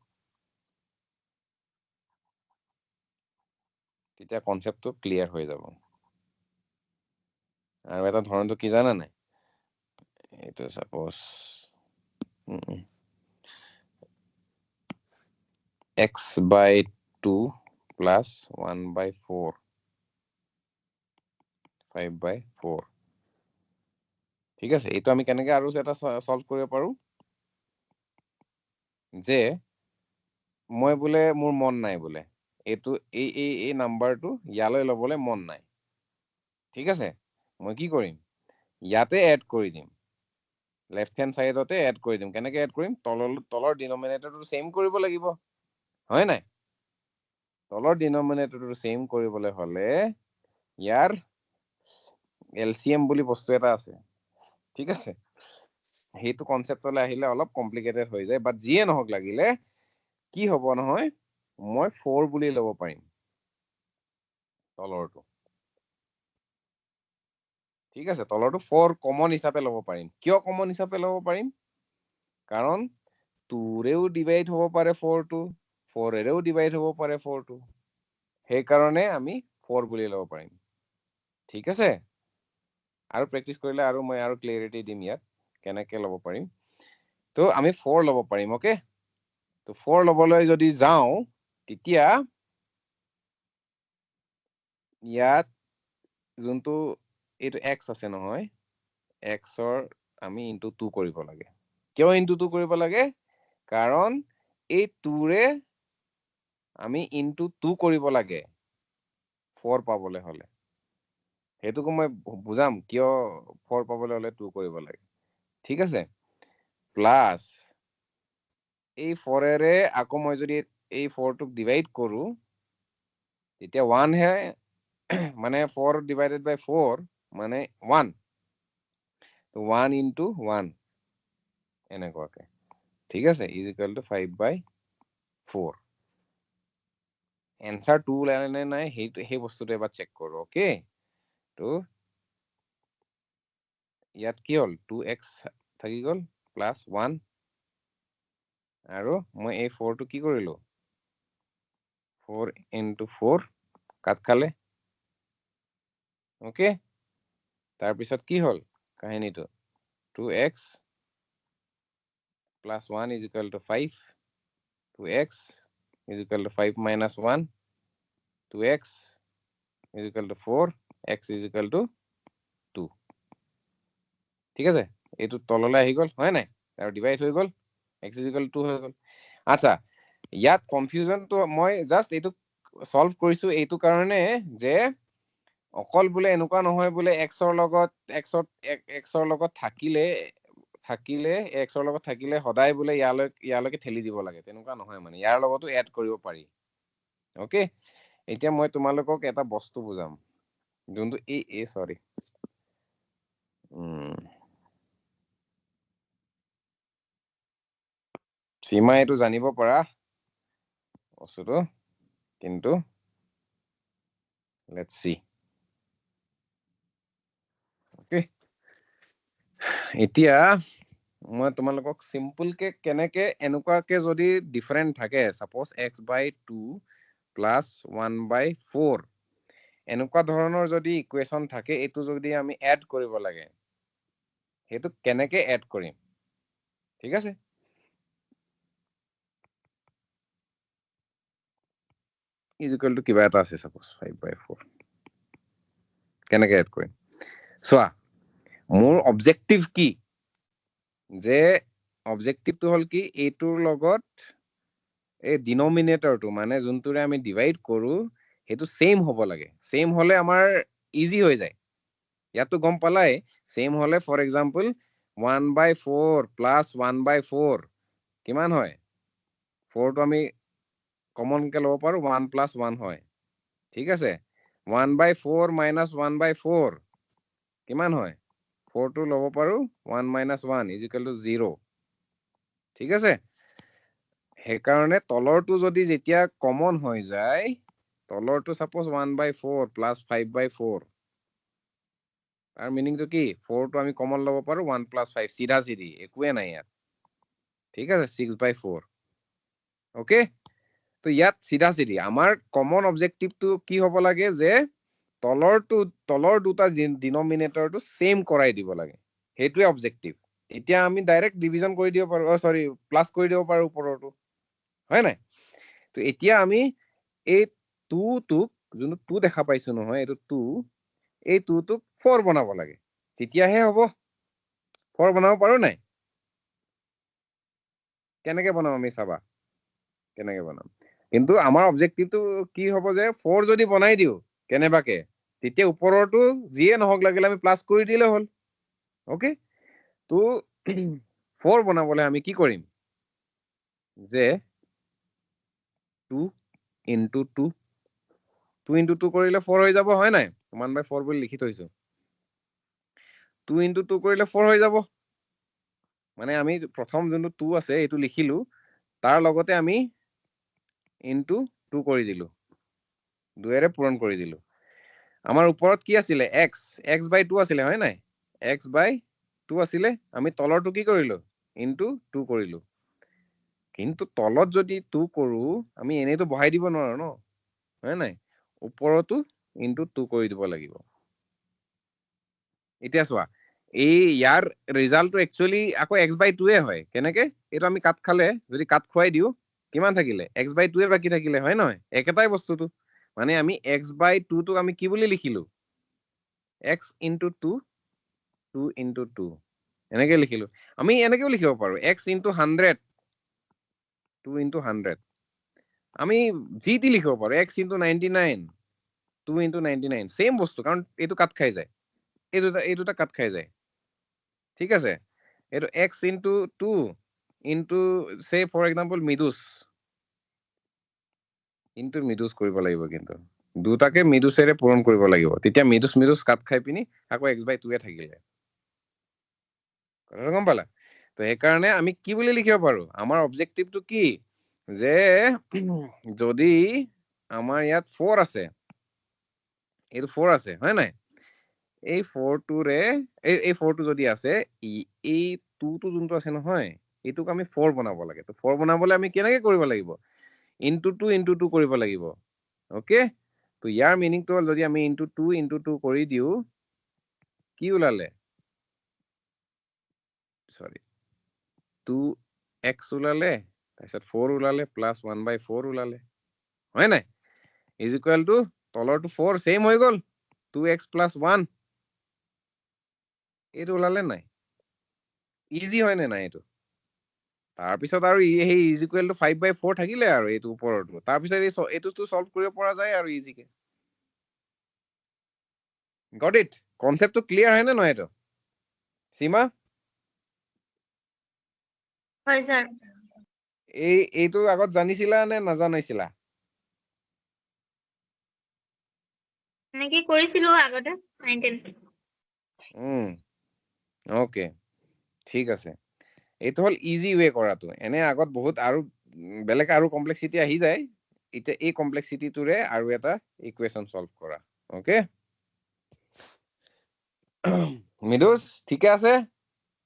তেতিয়া কনসেপ্টটো ক্লিয়াৰ হৈ যাব আৰু এটা ধৰণটো কি জানা নাই এইটো সাপোজ x/2 plus 1/4 5/4 ঠিক আছে এইটো আমি কেনেকে আৰু এটা সলভ কৰিব পাৰো যে মই বোলে মোৰ মন নাই বোলে এইটো এই নাম্বাৰটো ইয়ালৈ লবলৈ মন নাই ঠিক আছে মই কি কৰিম ইয়াতে এড কৰি দিম লেফট হ্যান্ড সাইডতে এড কৰি দিম কেনেকে এড কৰিম তলৰ ডিনোমিনেটৰটো সেম কৰিব লাগিব হয় নাই তলৰ ডিনোমিনেটৰটো সেম কৰিবলৈ হলে ইয়াৰ এলসিএম বুলি বস্তু এটা আছে ঠিক আছে সেইটো কনসেপ্টলৈ আহিলে অলপ কমপ্লিকেটেড হৈ যায় বাট যিয়ে নহওক লাগিলে কি হ'ব নহয় মই 4 বুলি ল'ব পাৰিম তলৰটো ঠিক আছে তলৰটো 4 কমন হিচাপে ল'ব পাৰিম কিয় কমন হিচাপে ল'ব পাৰিম কাৰণ 2ৰেও ডিভাইড হ'ব পাৰে 4টো 4ৰেও ডিভাইড হ'ব পাৰে 4টো সেইকাৰণে আমি 4 বুলি ল'ব পাৰিম ঠিক আছে আৰু প্ৰেক্টিস কৰিলে আৰু মই আৰু ক্লিয়াৰিটি দিম ইয়াত কেনেকে ল'ব পাৰিম তো আমি 4 ল'ব পাৰিম ওকে তো 4 ল'বলৈ যদি যাও তেতিয়া ইয়াত যোনটো এইটো x আছে নহয় x ৰ আমি ইনটু 2 কৰিব লাগে কিয় ইনটু 2 কৰিব লাগে কাৰণ এই 2ৰে আমি ইনটু 2 কৰিব লাগে 4 পাবলৈ হলে হেতুকো মই বুজাম কিয় 4 পাবলৈ হলে 2 কৰিব লাগে ঠিক আছে প্লাস এই 4ৰে আকৌ মই যদি এই 4টোক ডিভাইড কৰো তেতিয়া 1 হে মানে 4 divided by 4 মানে 1 তো 1 into 1 এনেকুৱাকে ঠিক আছে is equal to 5/4 এনসাৰ 2 ওলালে নে নাই সেই বস্তুটো এবাৰ চেক কৰো ওকে তো ইয়াত কি হল 2x থাকি গল প্লাস 1 আৰু মই এই 4 টো কি কৰিলো 4 into 4 কাট খালে ওকে তাৰপিছত কি হল কাহিনীটো 2x plus 1 is equal to 5 2x is equal to 5 minus 1 2x is equal to 4 x is equal to 2 ঠিক আছে এইটো তললৈ আহি গল হয় নাই আৰু ডিভাইড হৈ গল x is equal to 2 হৈ গল আচ্ছা ইয়াত কনফিউজন তো মই জাস্ট এইটো সলভ কৰিছো এইটো কাৰণে যে অকল বোলে এনেকুৱা নহয় বোলে x ৰ লগত x ৰ লগত থাকিলে x ৰ লগত থাকিলে সদায় বোলে ইয়ালৈকে ঠেলি দিব লাগে তেনেকুৱা নহয় মানে ইয়াৰ লগতো এড কৰিব পাৰি ওকে এতিয়া মই তোমালোকক এটা বস্তু বুজাম যোনটো সৰি সীমা এইটো জানিব পাৰা বস্তুটো কিন্তু লেটস সি ওকে এতিয়া মই তোমালোকক সিম্পল কে কেনেকে এনেকুৱাকে যদি ডিফাৰেন্ট থাকে সাপোজ x/2 প্লাস 1/4 এনেকুৱা ধৰণৰ যদি ইকুৱেশন থাকে এটো যদি আমি এড কৰিব লাগে হেতু কেনেকে এড কৰিম ঠিক আছে is equal to কিবা এটা আছে সাপোজ 5/4 কেনেকে এড কৰিম সোয়া মোৰ অবজেক্টিভ কি যে অবজেক্টিভটো হল কি এটোৰ লগত এই ডিনোমিনেটৰটো মানে যোনটোৰে আমি ডিভাইড কৰো হেতু সেম হ'ব লাগে সেম হলে আমাৰ ইজি হৈ যায় ইয়াতো গম পালাই সেম হলে ফৰ এক্সাম্পল 1/4 প্লাস 1/4 কিমান হয় 4 টো আমি কমন কে লব পাৰো 1 প্লাস 1 হয় ঠিক আছে 1/4 minus 1/4 কিমান হয় 4 টো লব পাৰো 1 minus 1 is equal to 0 ঠিক আছে হেকাৰণে তলৰটো যদি যেতিয়া কমন হৈ যায় তলৰটো সাপোজ 1/4 plus 5/4 আৰ মিনিং তো কি 4 টো আমি কমন লব পাৰো 1 plus 5 সিধা সিধি একোৱে নাই ইয়াত ঠিক আছে 6/4 ওকে তো ইয়াত সিধা সিধি আমাৰ কমন অবজেক্টিভটো কি হ'ব লাগে যে তলৰ দুটা ডিনোমিনেটৰটো সেম কৰাই দিব লাগে হেতুৱে অবজেক্টিভ এতিয়া আমি ডাইৰেক্ট ডিভিজন কৰি দিব পাৰো সৰি প্লাস কৰি দিব পাৰো ওপৰটো হয় নাই তো এতিয়া আমি এই 2 টুক যোনটো 2 দেখা পাইছো নহয় এটো 2 এই 2 টুক 4 বনাব লাগে তেতিয়াহে হ'ব 4 বনাব পাৰো নাই কেনেকে বনাম আমি চাবা কেনেকে বনাম কিন্তু আমাৰ অবজেক্টিভটো কি হ'ব যে 4 যদি বনাই দিও কেনেবাকে তেতিয়া ওপৰটো যিয়ে নহক লাগিলে আমি প্লাস কৰি দিলে হল ওকে তো 4 বনাবলে আমি কি কৰিম যে 2 into 2 2 into 2 কৰিলে 4 হৈ যাব হয় নাই 1/4 বুলি লিখি থৈছো 2 into 2 কৰিলে 4 হৈ যাব মানে আমি প্ৰথম যোনটো 2 আছে এটো লিখিলো তাৰ লগতে আমি into 2 কৰি দিলো 2 এৰে পূৰণ কৰি দিলো আমাৰ ওপৰত কি আছিলে x/2 আছিলে হয় নাই x/2 আছিলে আমি তলৰটো কি কৰিলো into 2 কৰিলো কিন্তু তলত যদি 2 কৰো আমি এনেটো বহাই দিব নোৱাৰো ন হয় নাই ওপৰতো into 2 কৰি দিব লাগিব এতিয়া চোৱা এই ইয়াৰ ৰিজাল্টটো একচুয়ালি আকৌ x/2 এ হয় কেনেকে এটো আমি কাট খালে যদি কাট খুৱাই দিও কিমান থাকিলে x/2 এ বাকি থাকিলে হয় নহয় একেটাই বস্তুটো মানে আমি x/2 টো আমি কি বুলি লিখিলো x into 2 2 into 2 এনেকে লিখিলো আমি এনেকেও লিখিব পাৰো x into 100 2 into 100 আমি জি টি লিখিব পাৰো x into 99 2 into 99 সেম বস্তু কাৰণ এটো কাট খাই যায় এই দুটা কাট খাই যায় ঠিক আছে এটো x into 2 into say for example মিডুস into মিডুস কৰিব লাগিব কিন্তু দুটাকে মিডুসেৰে পূৰণ কৰিব লাগিব তেতিয়া মিডুস কাট খাই পিনি আকৌ x/2 এ থাকিলে কথাটো গম পালা তো এই কাৰণে আমি কি বুলি লিখিব পাৰো আমাৰ অবজেক্টিভটো কি যে যদি আমাৰ ইয়াত 4 আছে এইটো 4 আছে হয় নাই এই 4 ৰে এই 4 যদি আছে এই 2 যোনটো আছে নহয় এইটোক আমি 4 বনাব লাগে তো 4 বনাবলৈ আমি কেনেকৈ কৰিব লাগিব ইনটু 2 ইনটু 2 কৰিব লাগিব ওকে তো ইয়াৰ মিনিংটো হ'ল যদি আমি ইনটু 2 কৰি দিও কি ওলালে সৰি 2x ওলালে তাৰপিছত 4 ওলালে প্লাছ 1/4 ওলালে হয় নাই ইজ ইকুৱেল টু তলৰটো 4 সেম হৈ গ'ল 2x + 1 এইটো ওলালে নাই ইজি হয় নে নাই এইটো তাৰপিছত আৰু সেই ইজ ইকুৱেল টু 5/4 থাকিলে আৰু এইটো ওপৰৰটো তাৰপিছত এইটোতো সলভ কৰিব পৰা যায় আৰু ইজিকে গট ইট কনচেপ্টটো ক্লিয়াৰ হয় নে নহয় এইটো সীমা হয় স্যাৰ এইটো আগত জানিছিলা নে নাজানিছিলা এনেকে কৰিছিলো আগতে 9 10 ওকে ঠিক আছে এইটো হ'ল ইজি ৱে কৰাটো এনে আগত বহুত আৰু বেলেগ আৰু কমপ্লেক্সিটি আহি যায় এতিয়া এই কমপ্লেক্সিটিটোৰে আৰু এটা ইকুৱেশ্যন সলভ কৰা ওকে মৃদুস ঠিকে আছে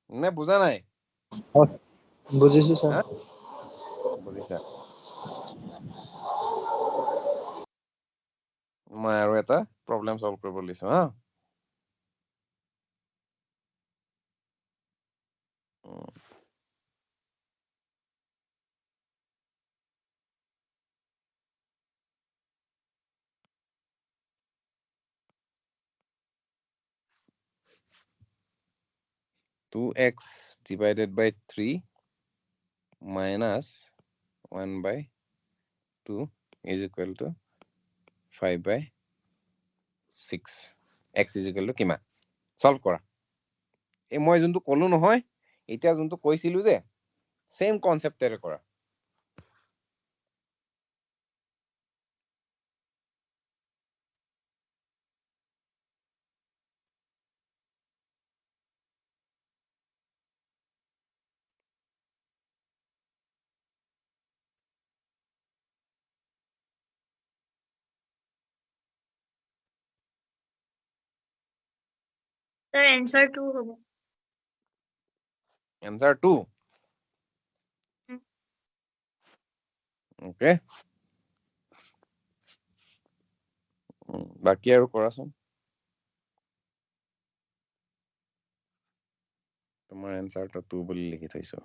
নে বুজা নাই বুজিছো স্যাৰ হা বুজিছা মই আৰু এটা প্ৰব্লেম সলভ কৰিব লৈছো হা 2x divided by 3 minus 1/2 is equal to 5/6 x is equal to কিমান সলভ কৰা এই মই যোনটো কলো নহয় এতিয়া যোনটো কৈছিলো যে সেম কনসেপ্টেৰে কৰা স্যাৰ অ্যানসাৰ 2 হবে এনসাৰ 2 ওকে বাকি আৰু কৰাচোন তোমাৰ এনসাৰটো 2 বুলি লিখি থৈছো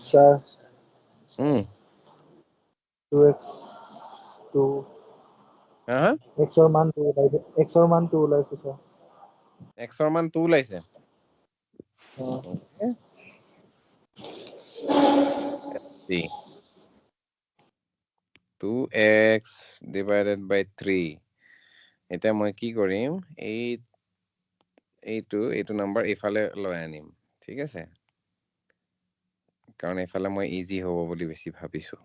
Sir, Hmm. 2x 2 Uh-huh. x or মান 2 ওলাইছে x or মান 2 ওলাইছে sir X ৰ মান 2 ওলাইছে অ Okay. See. 2x divided by 3 এটা মই কি কৰিম এইটো নাম্বাৰ ইফালে লৈ আনিম ঠিক আছে কাৰণ ইফালে মই ইজি হ'ব বুলি বেছি ভাবিছো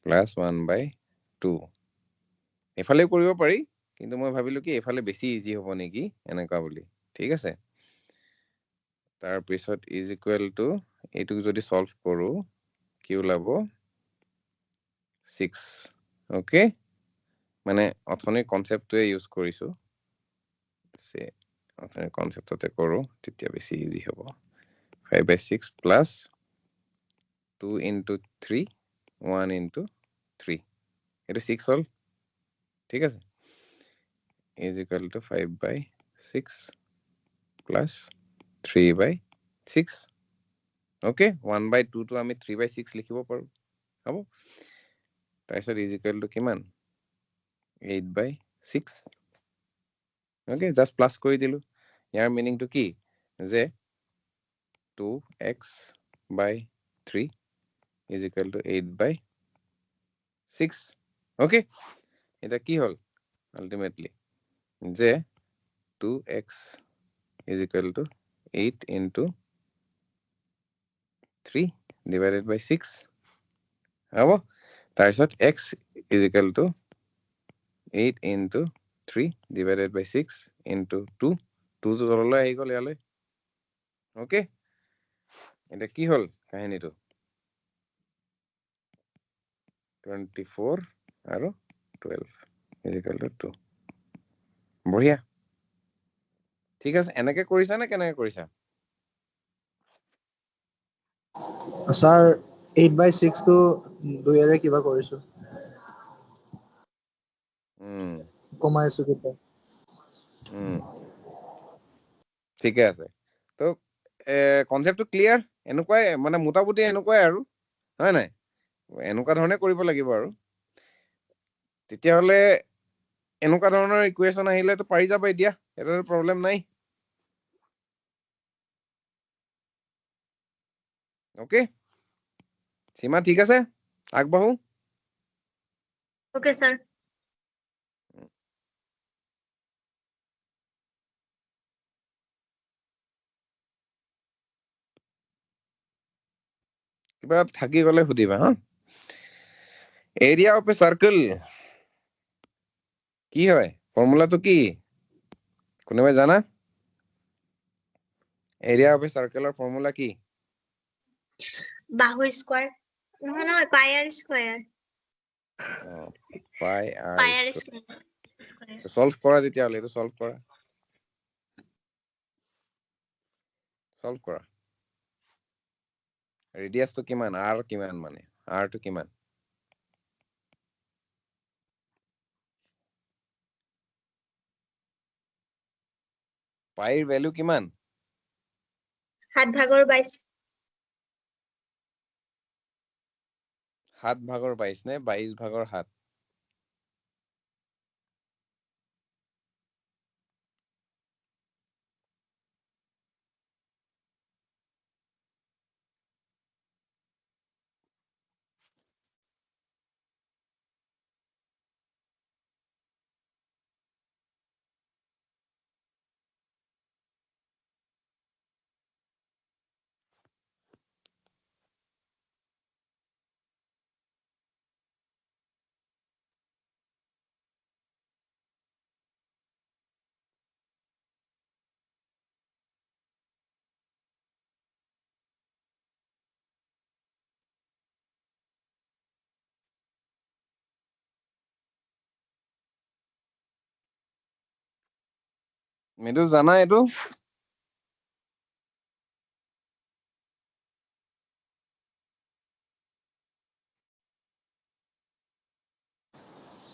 +1/2 ইফালে কৰিব পাৰি কিন্তু মই ভাবিলো কি ইফালে বেছি ইজি হ'ব নেকি এনেকা বুলি ঠিক আছে তাৰ পিছত ইজ ইকুৱেল টু এইটোক যদি সলভ কৰো কি ওলাব 6 ওকে মানে অথনিৰ কনসেপ্টটোৱে ইউজ কৰিছো অথনিৰ কনসেপ্টতে কৰো তেতিয়া বেছি ইজি হ'ব 5/6 plus 2 into 3 1 into 3 এটা 6 হল ঠিক আছে is equal to 5/6 plus 3/6 okay 1/2 to আমি 3/6 লিখিব পাৰো হ'ব তাৰপিছত is equal to কিমান 8/6 okay just plus কৰি দিলো ইয়াৰ মিনিং টো কি যে 2x/3 is equal to 8/6 okay এটা কি হল ultimately যে 2x is equal to 8 into 3 divided by 6 হ'ব তাৰপিছত x is equal to 8 into 3 divided by 6 into 2 2 তো তললৈ আহি গ'ল ইয়ালৈ ওকে এটা কি হল কাহিনীটো 24 আৰু 12 is equal to 2 বঢ়িয়া ঠিক আছে এনেকে কৰিছা নে কেনেকে কৰিছা sir 8/6 টো 2 এৰে কিবা কৰিছো কমাইছো কিটা ঠিকে আছে তো কনসেপ্টটো ক্লিয়াৰ এনেকুৱাই মানে মোটামুটি এনেকুৱাই আৰু হয় নাই এনেকুৱা ধৰণে কৰিব লাগিব আৰু তেতিয়াহ'লে এনেকুৱা ধৰণৰ ইকুৱেশ্যন আহিলে তো পাৰি যাবা এতিয়া এটা প্ৰব্লেম নাই ওকে সীমা ঠিক আছে আগবাঢ়ো Okay, sir. কিবা থাকি গলে সুধিবা হা এৰিয়া অফ এ সাৰ্কেল কি হয় ফৰ্মুলাটো কি কোনোবাই জানা এৰিয়া অফ এ সাৰ্কেলৰ ফর্মুলা কি Bahu square. No, pi r square. পাই Pi আর r square. সলভ কৰা তেতিয়াহ'লে এইটো সলভ কৰা সলভ কৰা ৰেডিয়াসটো কিমান r কিমান মানে r টো কিমান পাইৰ ভ্যালু কিমান 7/22 7/22 নে 22/7 মেদু জানা এইটো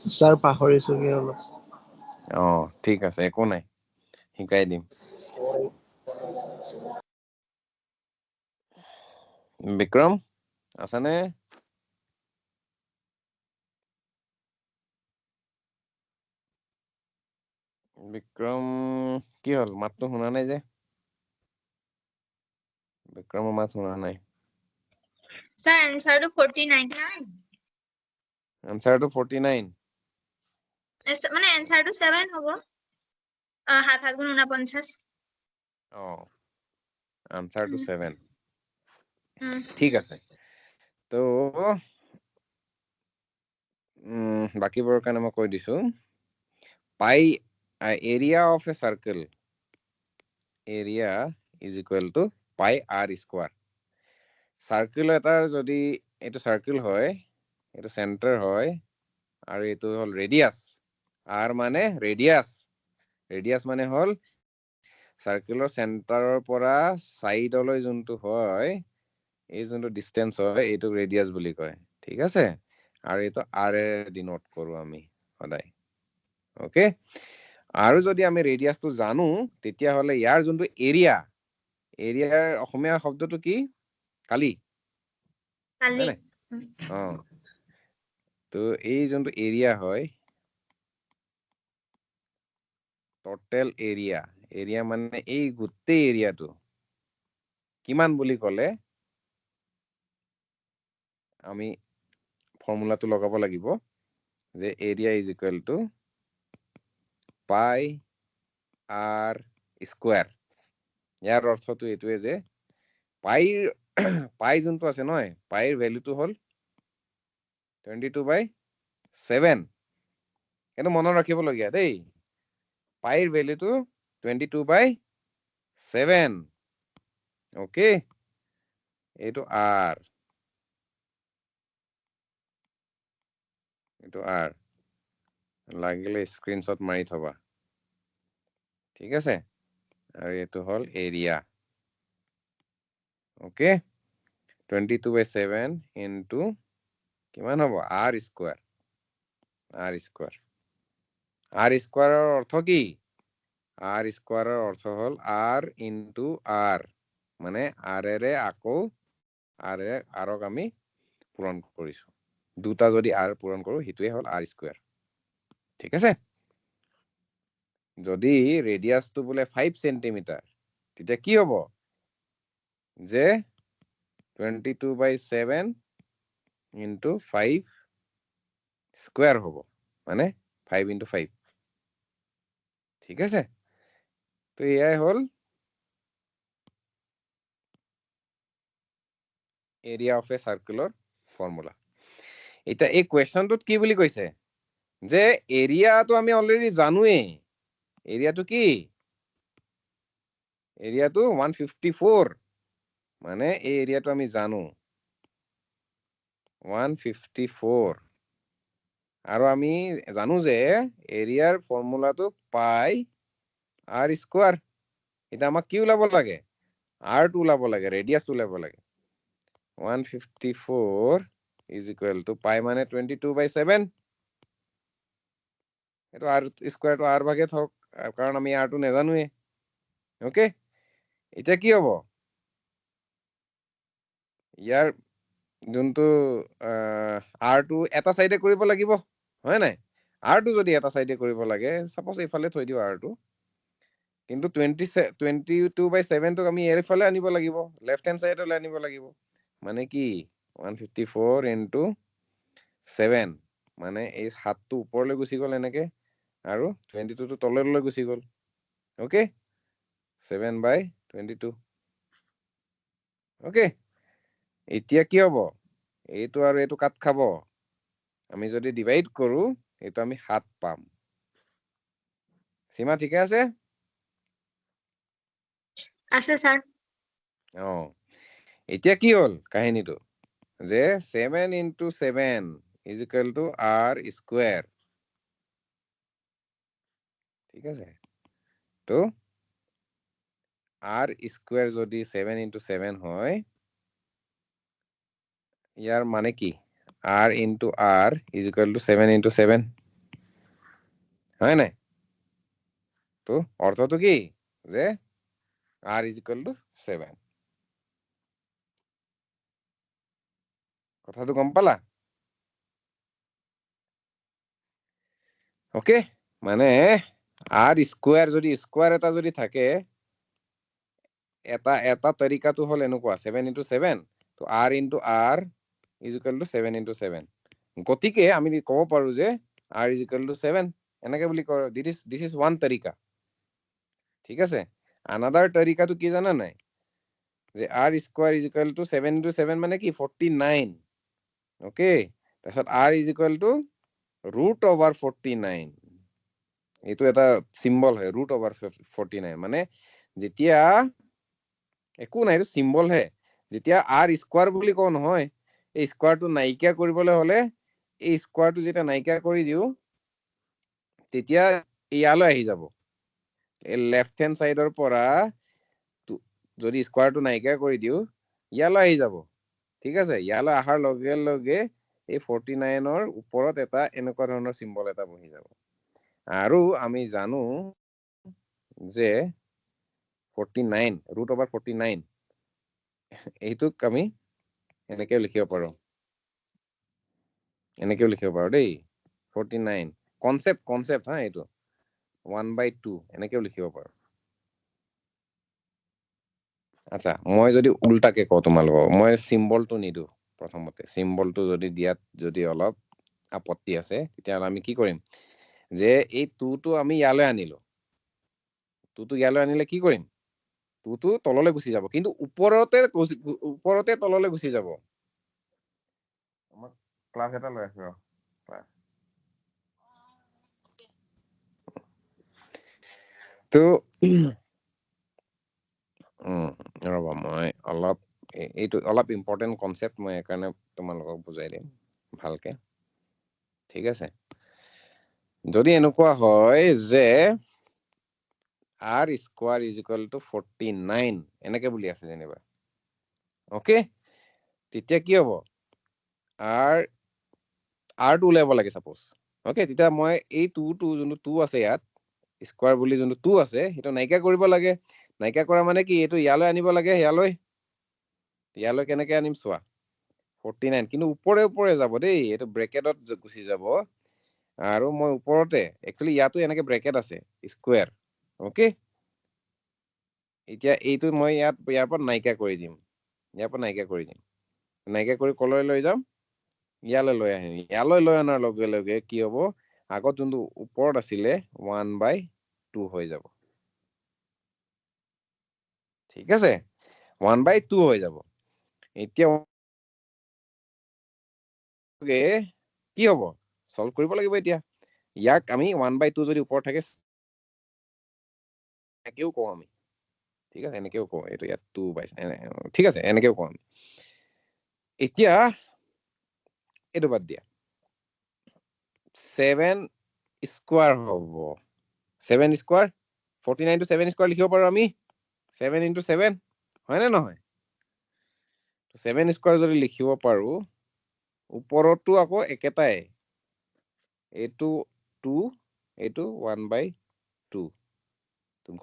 sir পাহৰিছো কি অলপ ঠিক আছে একো নাই শিকাই দিম বিক্ৰম আছানে? বিক্ৰম কি হ'ল, মাতটো শুনা নাই যে? বিক্ৰমৰ মাত শুনা নাই। স্যাৰ অ্যানসাৰটো 49 আনসাৰটো 49। মানে অ্যানসাৰটো 7 হ'ব 7 7 গুণ 49 আনসাৰটো 7। হুম ঠিক আছে, তো বাকীবোৰৰ কাৰণে মই কৈ দিছো। Pi area of a circle, area is equal to pi r square. Circle এটাৰ যদি এইটো সাৰ্কেল হয়, এইটো চেণ্টাৰ হয়, আৰু এইটো হ'ল ৰেডিয়াছ। আৰ মানে ৰেডিয়াছ, ৰেডিয়াছ মানে হ'ল সাৰ্কেলৰ চেণ্টাৰৰ পৰা সাইডলৈ যোনটো হয়, এই যোনটো ডিষ্টেন্স হয়, এইটোক ৰেডিয়াছ বুলি কয়। ঠিক আছে, আৰু এইটো আৰ এ ডিনোট কৰো আমি সদায়। ওকে, আৰু যদি আমি ৰেডিয়াছটো জানো, তেতিয়াহ'লে ইয়াৰ যোনটো এৰিয়া, এৰিয়াৰ অসমীয়া শব্দটো কি? কালি, কালি তো এই যোনটো এৰিয়া হয়, টোটেল এৰিয়া, এৰিয়া মানে এই গোটেই এৰিয়াটো কিমান বুলি ক'লে আমি ফৰ্মুলাটো লগাব লাগিব যে area is equal to pi r square. ইয়াৰ অৰ্থটো এইটোৱে যে পাই যোনটো আছে নহয়, পাইৰ ভেলুটো হ'ল 22/7। কিন্তু মনত ৰাখিবলগীয়া দেই, পাইৰ ভেলুটো 22/7। ওকে, এইটো আৰ, এইটো আৰ, লাগিলে স্ক্ৰীনশ্বট মাৰি থবা। ঠিক আছে, আৰু এইটো হ'ল এৰিয়া। ওকে, 22/7 ইনটু কিমান হ'ব? R square. R square, r স্কোৱাৰৰ অৰ্থ কি? আৰ স্কোৱাৰৰ অৰ্থ হ'ল আৰ ইনটু আৰ, মানে আৰেৰে আকৌ আৰক আমি পূৰণ কৰিছো। দুটা যদি আৰ পূৰণ কৰো, সেইটোৱে হ'ল আৰ স্কোৱাৰ। ঠিক আছে, যদি ৰেডিয়াছটো বোলে 5 চেণ্টিমিটাৰ, তেতিয়া কি হ'ব? যে 22/7 ইনটু 5 স্কোৱাৰ হ'ব, মানে 5 ইনটু 5। ঠিক আছে, তো এয়াই হ'ল এৰিয়া অফ এ সাৰ্কেলৰ ফৰ্মুলা। এতিয়া এই কুৱেশ্যনটোত কি বুলি কৈছে যে এৰিয়াটো আমি অলৰেডি জানোৱেই। এৰিয়াটো কি? এৰিয়াটো 154, মানে এই এৰিয়াটো আমি জানো 154, আৰু আমি জানো যে এৰিয়াৰ ফৰ্মুলাটো পাই আৰ স্কোৱাৰ। এতিয়া আমাক কি ওলাব লাগে? আৰটো ওলাব লাগে, ৰেডিয়াছ ওলাব লাগে। 154 ইজ ইকুৱেল টু পাই মানে 22/7। এইটো আৰ স্কোৱাৰটো আৰ ভাগে থওক, কাৰণ আমি আৰটো নাজানোৱে। ওকে, এতিয়া কি হ'ব? ইয়াৰ যোনটো আৰটো এটা চাইডে কৰিব লাগিব, হয় নাই? আৰটো যদি এটা চাইডে কৰিব লাগে, চাপ'জ এইফালে থৈ দিওঁ আৰটো, কিন্তু 22/7টোক আমি এইফালে আনিব লাগিব, লেফ্ট হেণ্ড চাইডলৈ আনিব লাগিব। মানে কি 154 ইনটু 7, মানে এই 7টো ওপৰলৈ গুচি গ'ল এনেকে, আৰু 22টো তললৈ গুচি গ'ল। ওকে, 7/22। ওকে, এতিয়া কি হ'ব? এইটো আৰু এইটো কাট খাব, আমি যদি ডিভাইড কৰো, এইটো আমি 7 পাম। সীমা ঠিকে আছে? আছে স্যার। এতিয়া কি হ'ল কাহিনীটো? যে 7 into 7 is equal to R square. ঠিক আছে, তো আৰ স্কোৱাৰ যদি 7 ইনটু 7 হয়, ইয়াৰ মানে কি? R into R is equal two 7 into 7, হয় নাই? তো অৰ্থটো কি? যে আৰ ইজ ইকুৱেল টু 7। কথাটো গম পালা? ওকে, মানে r স্কোয়াৰ যদি স্কোয়াৰ এটা যদি থাকে, এটা তৰিকাটো হল এনেকুৱা 7 into 7, তো r into r is equal to 7 into 7. গতিকে আমি ক'ব পাৰো যে r is equal to 7 এনেকে বুলি কওঁ। this is one তৰিকা। ঠিক আছে, another তৰিকাটো কি জানা নাই, যে r square is equal to 7 into 7 মানে কি 49। ওকে, তাৰপিছত r is equal to root over 49, এইটো এটা চিম্বল হয়, root over 49, মানে যেতিয়া একো নাই, এইটো চিম্বল হে, যেতিয়া r স্কোয়াৰ বুলি কওঁ নহয়, এই স্কোয়াৰটো নাইকিয়া কৰিবলৈ হলে এই স্কোয়াৰটো যেতিয়া নাইকিয়া কৰি দিও তেতিয়া ইয়ালৈ আহি যাব। এই লেফট হেণ্ড সাইডৰ পৰা যদি স্কোয়াৰটো নাইকিয়া কৰি দিও ইয়ালৈ আহি যাব। ঠিক আছে, ইয়ালৈ অহাৰ লগে লগে এই 49ৰ ওপৰত এটা এনেকুৱা ধৰণৰ চিম্বল এটা বহি যাব। আৰু আমি জানো যে 49 root over 49 এইটোক আমি এনেকেও লিখিব পাৰো, এনেকেও লিখিব পাৰো দেই। 49 কনসেপ্ট হা, এইটো 1/2 এনেকেও লিখিব পাৰো। আচ্ছা, মই যদি উল্টাকে কওঁ তোমালোকক, মই চিম্বলটো নিদো, প্ৰথমতে চিম্বলটো যদি দিয়াত যদি অলপ আপত্তি আছে তেতিয়াহ'লে আমি কি কৰিম, যে এই 2টো আমি ইয়ালৈ আনিলো, 2টো ইয়ালৈ আনিলে কি কৰিম, 2টো তললৈ গুচি যাব, কিন্তু ওপৰতে তললৈ গুচি যাব। মই ক্লাছ এটা লৈ আছো, তো ৰ'বা, মই অলপ এইটো অলপ ইম্পৰ্টেণ্ট কনচেপ্ট, মই সেইকাৰণে তোমালোকক বুজাই দিম ভালকে। ঠিক আছে, যদি এনেকুৱা হয় যে r square is equal two 49 এনেকে বুলি আছে যেনিবা, ওকে, তেতিয়া কি হ'ব, r টো উলিয়াব লাগে সাপোজ। ওকে, তেতিয়া মই এই 2টো যোনটো 2 আছে ইয়াত স্কোয়াৰ বুলি যোনটো 2 আছে সেইটো নাইকিয়া কৰিব লাগে। নাইকিয়া কৰা মানে কি, এইটো ইয়ালৈ আনিব লাগে, ইয়ালৈ কেনেকে আনিম চোৱা, 49, কিন্তু ওপৰে যাব দেই, এইটো ব্ৰেকেটত গুচি যাব। আৰু মই ওপৰতে, একচুৱেলি ইয়াতো এনেকে ব্ৰেকেট আছে স্কোয়াৰ। ওকে, এতিয়া এইটো মই ইয়াৰ পৰা নাইকিয়া কৰি দিম, নাইকিয়া কৰি কলৈ লৈ যাম, ইয়ালৈ লৈ আহিম। ইয়ালৈ লৈ অনাৰ লগে লগে কি হ'ব, আগত যোনটো ওপৰত আছিলে 1/2 হৈ যাব। ঠিক আছে, 1/2 হৈ যাব। এতিয়া কি হ'ব, সলভ কৰিব লাগিব। এতিয়া ইয়াক আমি 1/2 যদি ওপৰত থাকে এনেকেও কওঁ আমি, ঠিক আছে, এনেকেও কওঁ, এইটো ইয়াত 2 পাইছে, ঠিক আছে, এনেকেও কওঁ আমি। এতিয়া এইটো বাদ দিয়া, 7 স্কোয়াৰ হ'ব, 7 স্কোয়াৰ 49 টো 7 স্কোয়াৰ লিখিব পাৰো আমি, 7 into 7 হয় নে নহয়? 7 স্কোয়াৰ যদি লিখিব পাৰো, ওপৰতো আকৌ একেটাই, এইটো 2, এইটো 1/2,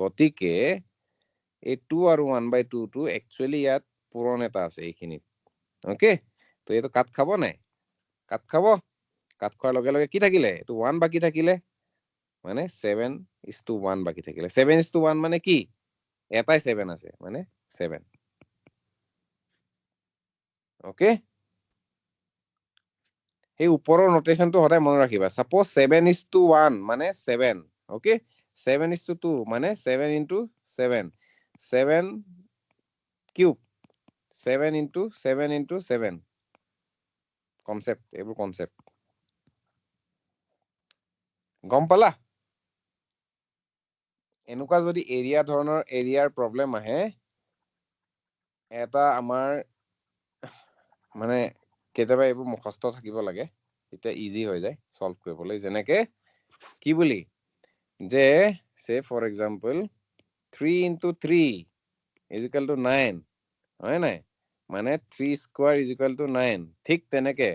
গতিকে এই 2 আৰু 1/2 টো একচুৱেলি ইয়াত পূৰণ এটা আছে এইখিনিত। ওকে, তো এইটো কাট খাব নাই, কাট খাব, কাট খোৱাৰ লগে লগে কি থাকিলে, এইটো 1 বাকি থাকিলে, মানে 7:1 বাকি থাকিলে। 7:1 মানে কি, এটাই 7 আছে, মানে 7। ওকে, সেই ওপৰৰ নোটেশনটো সদায় মনত ৰাখিবা। সাপোজ 7:1 মানে 7, ওকে, 7:2 মানে 7 into 7, 7 cube, 7 into 7 into 7, concept, এইবোৰ কনসেপ্ট গম পালা? এনেকুৱা যদি এৰিয়া ধৰণৰ এৰিয়াৰ প্ৰব্লেম আহে, এটা আমাৰ মানে কেতিয়াবা এইবোৰ মুখস্থ থাকিব লাগে, তেতিয়া ইজি হৈ যায় সলভ কৰিবলৈ। যেনেকে কি বুলি, যে সে for example 3 into 3 is equal to 9, হয় নাই, মানে 3 স্কোয়াৰ is equal to 9। ঠিক তেনেকে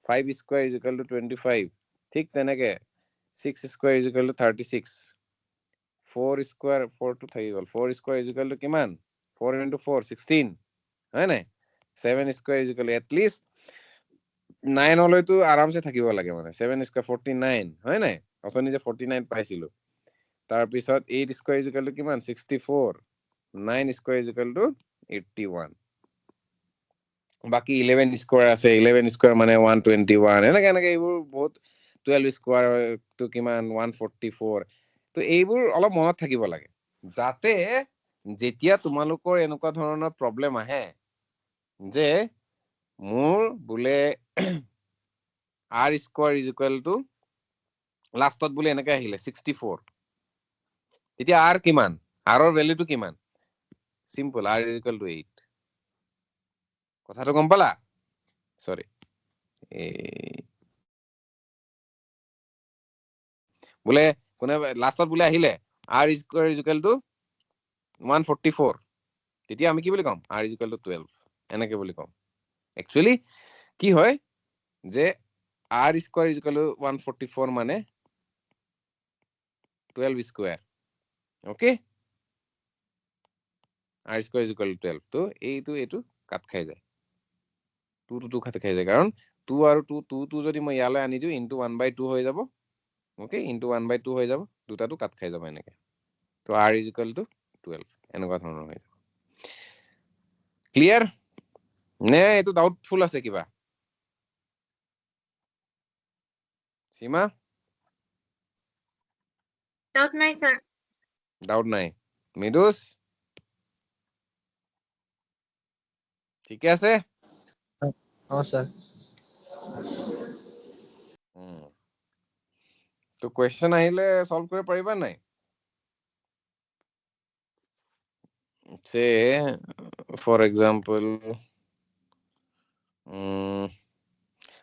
5 স্কোয়াৰ is equal to 25, ঠিক তেনেকে 6 square is equal to 36, 4 square, 4 টো থাকি গ'ল, 4 স্কোয়াৰ is equal to কিমান, 4 into 4 16, হয় নাই, 7 square is equal to at least 9 হলৈতো আৰামছে থাকিব লাগে মানে 7 স্কয়াৰ 49 হয় নাই অথনি যে 49 পাইছিলো তাৰ পিছত 8 স্কয়াৰ ইজ ইকুৱেল টু কিমান 64 9 স্কয়াৰ ইজ ইকুৱেল টু 81 বাকি 11 স্কয়াৰ আছে 11 স্কয়াৰ মানে 121 এনেকে এইবোৰ বহুত 12 স্কয়াৰ তো কিমান 144 তো এইবোৰ অলপ মনত থাকিব লাগে যাতে যেতিয়া তোমালোকৰ এনেকুৱা ধৰণৰ প্ৰবলেম আহে যে মোৰ বোলে r square is equal two লাষ্টত বোলে এনেকৈ আহিলে 64 তেতিয়া r কিমান r ৰ ভ্যালুটো কিমান simple r is equal two 8 কথাটো গম পালা সৰি বোলে কোনে লাষ্টত বোলে আহিলে r square is equal two 144 তেতিয়া আমি কি বুলি কম r ইজ ইকুৱেল টু 12 এনেকৈ বুলি কম একচুয়ালি কি হয় যে r square is equal two 144 মানে 12 square okay r square is equal two 12 তো এইটো কাট খাই যায় 2 to 2 কাট খাই যায় কাৰণ 2 আৰু 2 যদি মই ইয়ালৈ আনি দিও ইনটু 1/2 হৈ যাব ওকে ইনটু 1/2 হৈ যাব দুটাটো কাট খাই যাব এনেকৈ তো r ইজ ইকুৱেল টু 12 এনেকুৱা ধৰণৰ হৈ যাব ক্লিয়াৰ নে এইটো ডাউটফুল আছে কিবা সীমা ডাউট নাই স্যার ডাউট নাই মৃদুস ঠিকে আছে স্যার তো কোয়েশ্চন আহিলে সলভ কৰিব পাৰিবা নাই সে ফৰ এক্সাম্পল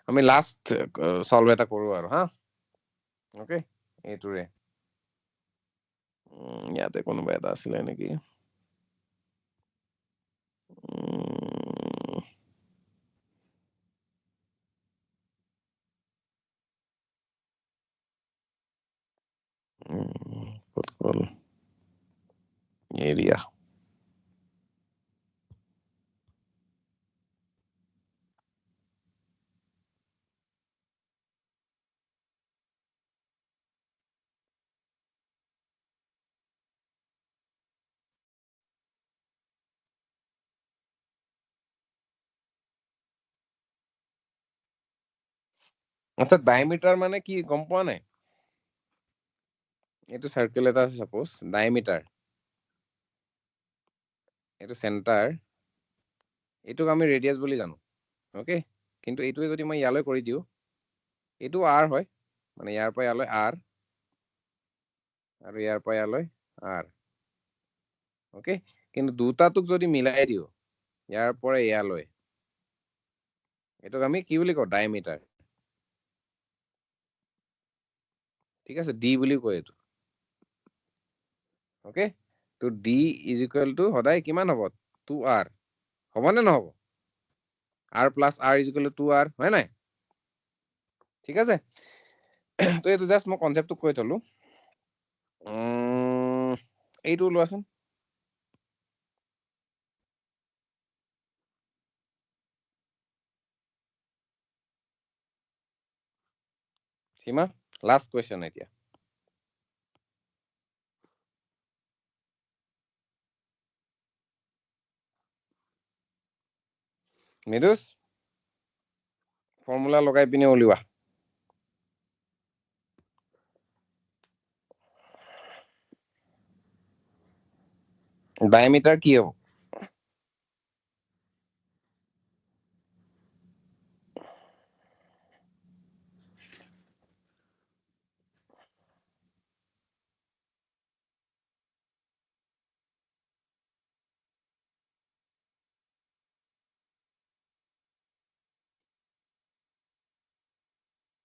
আমি লাস্ট সলভ এটা কৰো আৰু হা ওকে এইটোৰে ইয়াতে কোনোবা এটা আছিলে নেকি ক'ত গ'ল এৰিয়া আচ্ছা ডায়ামিটাৰ মানে কি গম পোৱা নাই এইটো সাৰ্কেল এটা আছে সাপোজ ডায়ামিটাৰ এইটো সেন্টাৰ এইটোক আমি ৰেডিয়াস বুলি জানো ওকে কিন্তু এইটোৱে যদি মই ইয়ালৈ কৰি দিও এইটো r হয় মানে ইয়াৰ পৰা ইয়ালৈ r আৰু ইয়াৰ পৰা ইয়ালৈ r ওকে কিন্তু দুটাটোক যদি মিলাই দিও ইয়াৰ পৰা ইয়ালৈ এটোক আমি কি বুলি কও ডায়ামিটাৰ ঠিক আছে d বুলি কয় এটো ওকে তো d ইজ ইকুৱেল টু সদায় কিমান হ'ব 2r হ'ব নে নহব r plus r is equal two 2r হয় নাই ঠিক আছে তো এইটো জাস্ট মই কনসেপ্টটো কৈ থলো এইটো লোৱাচোন সীমা লাস্ট কোয়েশ্চন এতিয়া মৃদুস ফৰ্মুলা লগাই পিনে উলিওৱা ডায়ামিটাৰ কি হ'ব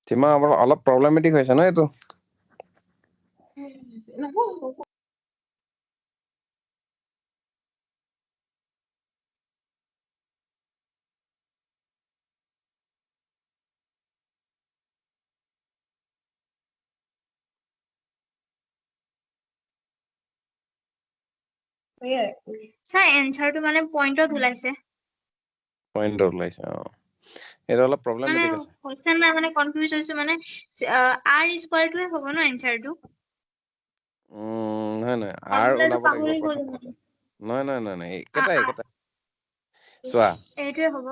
সীমা অলপ প্ৰব্লেমেটিক হৈছে ন এইটো স্যাৰ এনসাৰটো মানে পয়েন্টত ওলাইছে পইণ্টত ওলাইছে এটা অলপ প্ৰবলেমেটিক আছে কোৱেশ্চন মানে কনফিউজ হৈছে মানে r স্কয়াৰটোৱে হ'ব ন এনসাৰটো নহয় নহয় r ওলাব লাগিব পাহৰি গলো প্ৰথম কথা নহয় একেটা চোৱা এইটোৱে হ'ব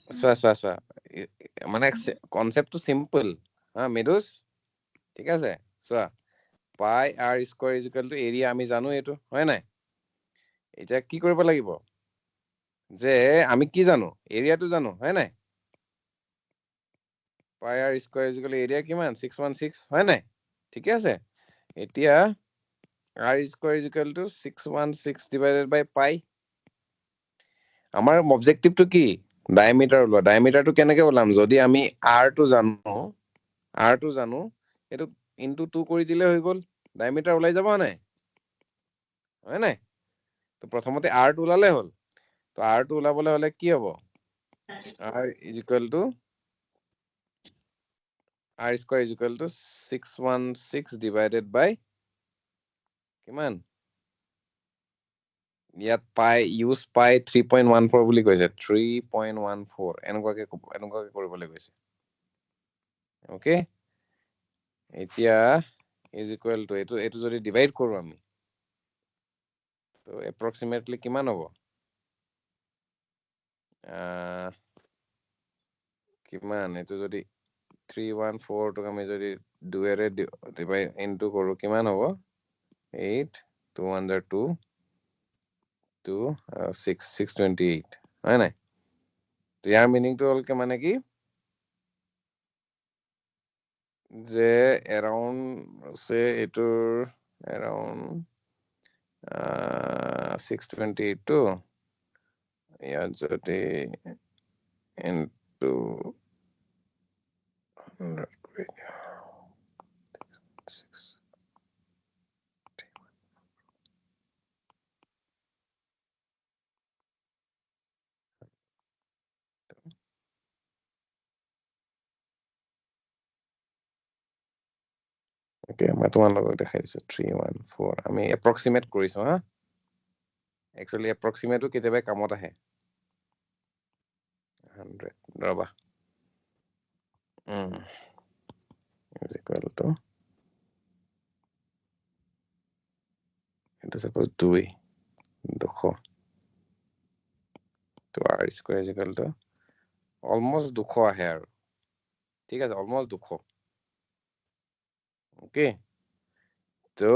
চোৱা মানে কনসেপ্টটো সিম্পল হা মেডুস ঠিক আছে চোৱা পাই r square equal to area আমি জানো এইটো হয় নাই এটা কি কৰিব লাগিব যে আমি কি জানো এৰিয়াটো জানো হয় নাই pi r square equal to area কিমান 616 হয় নাই ঠিক আছে এতিয়া r square equal to 616 divided by pi আমাৰ অবজেক্টিভটো কি ডায়ামিটাৰ ওলোৱা ডায়ামিটাৰটো কেনেকৈ ওলাম যদি আমি r টো জানো এটো ইনটু 2 কৰি দিলে হৈ গল ডায়ামিটাৰ ওলাই যাব নাই হয় নাই তো প্ৰথমতে r টো ওলালে হল তো r টো ওলাবলৈ হলে কি হ'ব r square is equal to 616 divided by কিমান ইয়াত পাই ইউজ পাই 3.14 বুলি কৈছে 3.14 এনেকুৱাকে কৰিবলৈ কৈছে ওকে এতিয়া ইজ ইকুৱেল টু এইটো যদি ডিভাইড কৰো আমি তো এপ্ৰক্সিমেটলি কিমান হ'ব কিমান এইটো যদি 314 টোক আমি যদি 2 এৰে ডিভাইড ইনটু কৰো কিমান হ'ব 8 2 under 2 2 6 628 হয় নাই তো ইয়াৰ মিনিংটো হ'ল কি মানে কি যে এৰাউণ্ড সে এটোৰ এৰাউণ্ড 628 টো ইয়াত যদি ইনটু 6 Okay, মই তোমালোকক দেখাই দিছো 314 আমি এপ্ৰক্সিমেট কৰিছো হা একচুয়ালি এপ্ৰক্সিমেটও কেতিয়াবা কামত আহে 100 ৰবা is equal to এটা suppose 2 200 তো r square is equal to almost 200 আহে আৰু ঠিক আছে almost 200 ওকে তো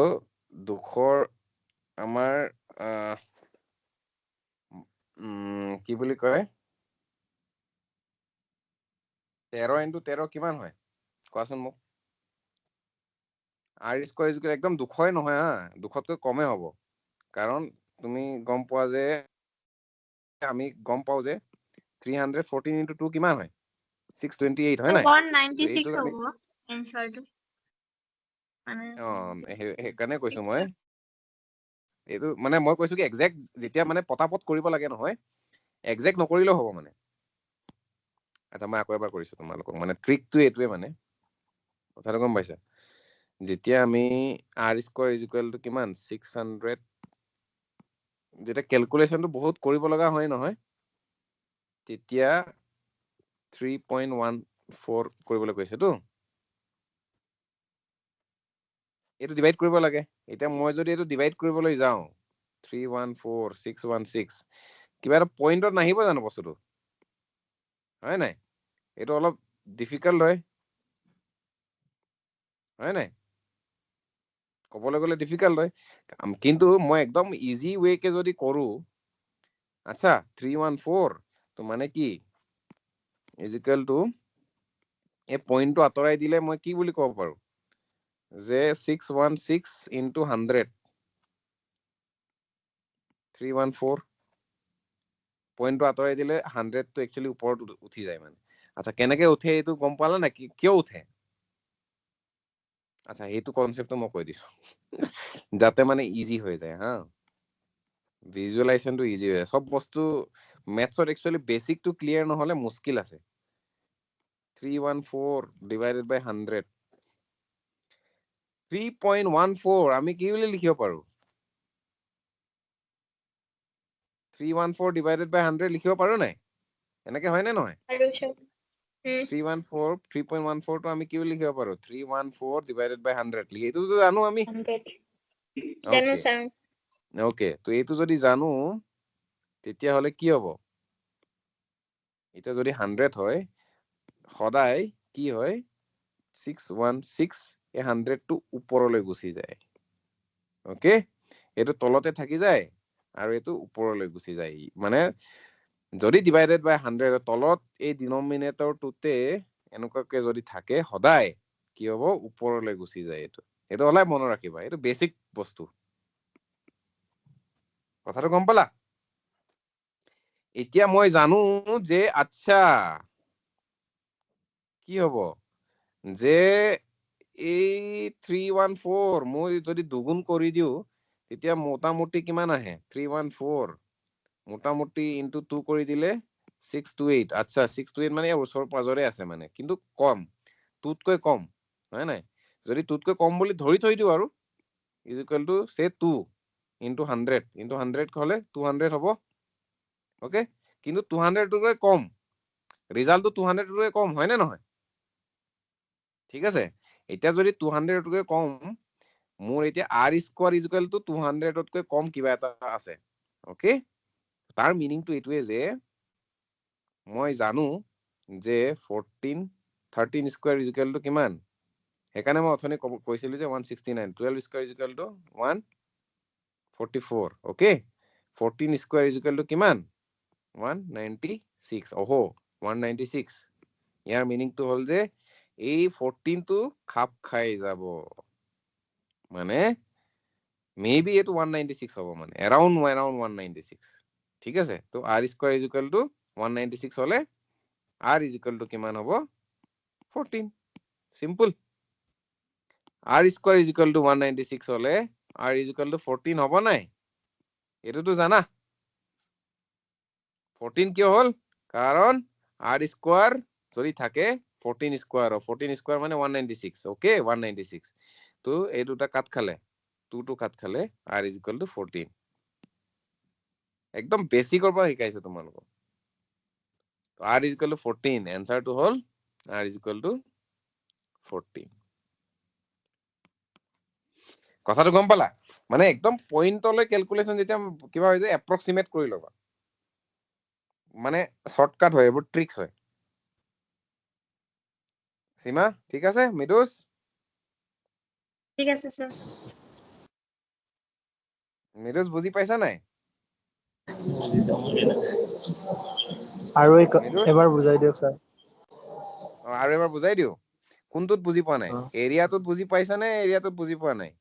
200 আমাৰ কি বুলি কয় 13 into 13 কিমান হয় কোৱাচোন মোক r স্কয়াৰ ইজ একদম 200 নহয় হা 200তকৈ কমে হ'ব কাৰণ তুমি গম পোৱা যে আমি গম পাও যে 314 into 2 কিমান হয় 628 হয় নাই 196 হ'ব এনসাৰটো মানে সেইকাৰণে কৈছো মই এইটো মানে মই কৈছো কি এক্সাক্ট যেতিয়া মানে পটাপট কৰিব লাগে নহয় এক্সাক্ট নকৰিলেও হ'ব মানে আচ্ছা মই আকৌ এবাৰ কৰিছো তোমালোকক মানে ট্ৰিকটো এইটোৱে মানে কথাটো গম পাইছা যেতিয়া আমি r square is equal two কিমান 600 যেতিয়া ক্যালকুলেশনটো বহুত কৰিব লগা হয় নহয় তেতিয়া 3.14 কৰিবলৈ কৈছে তো এইটো ডিভাইড কৰিব লাগে এতিয়া মই যদি এইটো ডিভাইড কৰিবলৈ যাওঁ 314 616 কিবা এটা পইণ্টত নাহিব জানো বস্তুটো হয় নাই এইটো অলপ ডিফিকাল্ট হয় নাই ক'বলৈ গ'লে ডিফিকাল্ট হয় কিন্তু মই একদম ইজি ৱেকে যদি কৰো আচ্ছা 314 তো মানে কি ইজ ইকুৱেল টু এই পইণ্টটো আঁতৰাই দিলে মই কি বুলি ক'ব পাৰো যে 616 into 100 314 পইণ্টটো আঁতৰাই দিলে 100 টো একচুয়ালি ওপৰত উঠি যায় মানে আচ্ছা কেনেকে উঠে এইটো গম পালা না কিয় উঠে আচ্ছা এইটো কনসেপ্টটো মই কৈ দিছো যাতে মানে ইজি হৈ যায় হা ভিজুৱেলাইজেশনটো ইজি হয় সব বস্তু ম্যাথছত একচুয়ালি বেসিকটো ক্লিয়াৰ নহলে মুশকিল আছে 314 divided by 100 3.14 আমি কি বুলি লিখিব পাৰো 314 divided by 100 লিখিব পাৰো নাই এনেকে হয় নে নহয়? আৰু সব 314 3.14 টো আমি কি বুলি লিখিব পাৰো? 314 divided by 100 লিখি এইটো তো জানো আমি। 100 জানো স্যার। ওকে, তো এইটো যদি জানো তেতিয়া হলে কি হ'ব? এটা যদি 100 হয় সদায় কি হয় 616 এই 100 টো ওপৰলৈ গুচি যায়। ওকে, এইটো তলতে থাকি যায় আৰু এইটো ওপৰলৈ গুচি যায়। মানে যদি ডিভাইডেড বাই 100 তলত এই ডিনমিনেটৰটোতে এনেকুৱাকে যদি থাকে সদায় কি হ'ব? ওপৰলৈ গুচি যায়। এইটো অলপ মনত ৰাখিবা, এইটো বেসিক বস্তু। কথাটো গম পালা? এতিয়া মই জানো যে আচ্ছা কি হ'ব যে এই 314 মই যদি দুগুণ কৰি দিও তেতিয়া মোটামুটি কিমান আহে? 314 মোটামুটি ইনটু 2 কৰি দিলে 628। আচ্ছা 628 মানে ওচৰ পাজৰে আছে মানে, কিন্তু কম, 2তকৈ কম হয় নাই? যদি 2তকৈ কম বুলি ধৰি থৈ দিও আৰু is equal to say 2 into 100 into 100 হলে 200 হ'ব। ওকে, কিন্তু 200 টোকৈ কম, ৰিজাল্টটো 200 টোকৈ কম হয় নে নহয়? ঠিক আছে, এতিয়া যদি 200 টোকৈ কম, মোৰ এতিয়া r square is equal to 200 তকৈ কম কিবা এটা আছে। ওকে, তাৰ মিনিংটো এইটোৱে যে মই জানো যে 13 স্কয়াৰ ইজ ইকুৱেল টু কিমান? সেইকাৰণে মই অথনি কৈছিলো যে 169। 12 square is equal two 144। Okay, 14 square is equal two কিমান? 196। ওহো 196। ইয়াৰ মিনিংটো হ'ল যে এই 14 টো খাপ খাই যাব, মানে মেবি এইটো 196 হ'ব, মানে এৰাউণ্ড 196। ঠিক আছে, তো r square is equal two 196 হলে r ইজ ইকুৱেল টু কিমান হ'ব? 14। Simple. r square is equal two 196 হলে r ইজ ইকুৱেল টু 14 হ'ব নাই? এইটোতো জানা। 14 কিয় হ'ল? কাৰণ r স্কয়াৰ যদি থাকে 14 স্কয়াৰ, 14 স্কয়াৰ মানে 196। ওকে, 196। তো এই দুটা কাট খালে 2 টো কাট খালে r ইজ ইকুৱেল টু 14। একদম বেসিকৰ পৰা শিকাইছো তোমালোকক। r ইজ ইকুৱেল টু 14, এনসাৰটো হ'ল r ইজ ইকুৱেল টু 14। কথাটো গম পালা? মানে একদম পইণ্টলৈ ক্যালকুলেশন যেতিয়া কিবা হয় যে এপ্ৰক্সিমেট কৰি ল'বা, মানে শৰ্টকাট হয়, এইবোৰ ট্ৰিক্স হয়। সীমা ঠিক আছে? মৃদুষ ঠিক আছে স্যাৰ। মৃদুষ বুজি পাইছা নাই? আৰু মৃদুষ এবাৰ বুজাই দিয়ক স্যাৰ। আৰু এবাৰ বুজাই দিও। কোনটোত বুজি পোৱা নাই? অ এৰিয়াটোত বুজি পাইছা নে এৰিয়াটোত বুজি পোৱা নাই?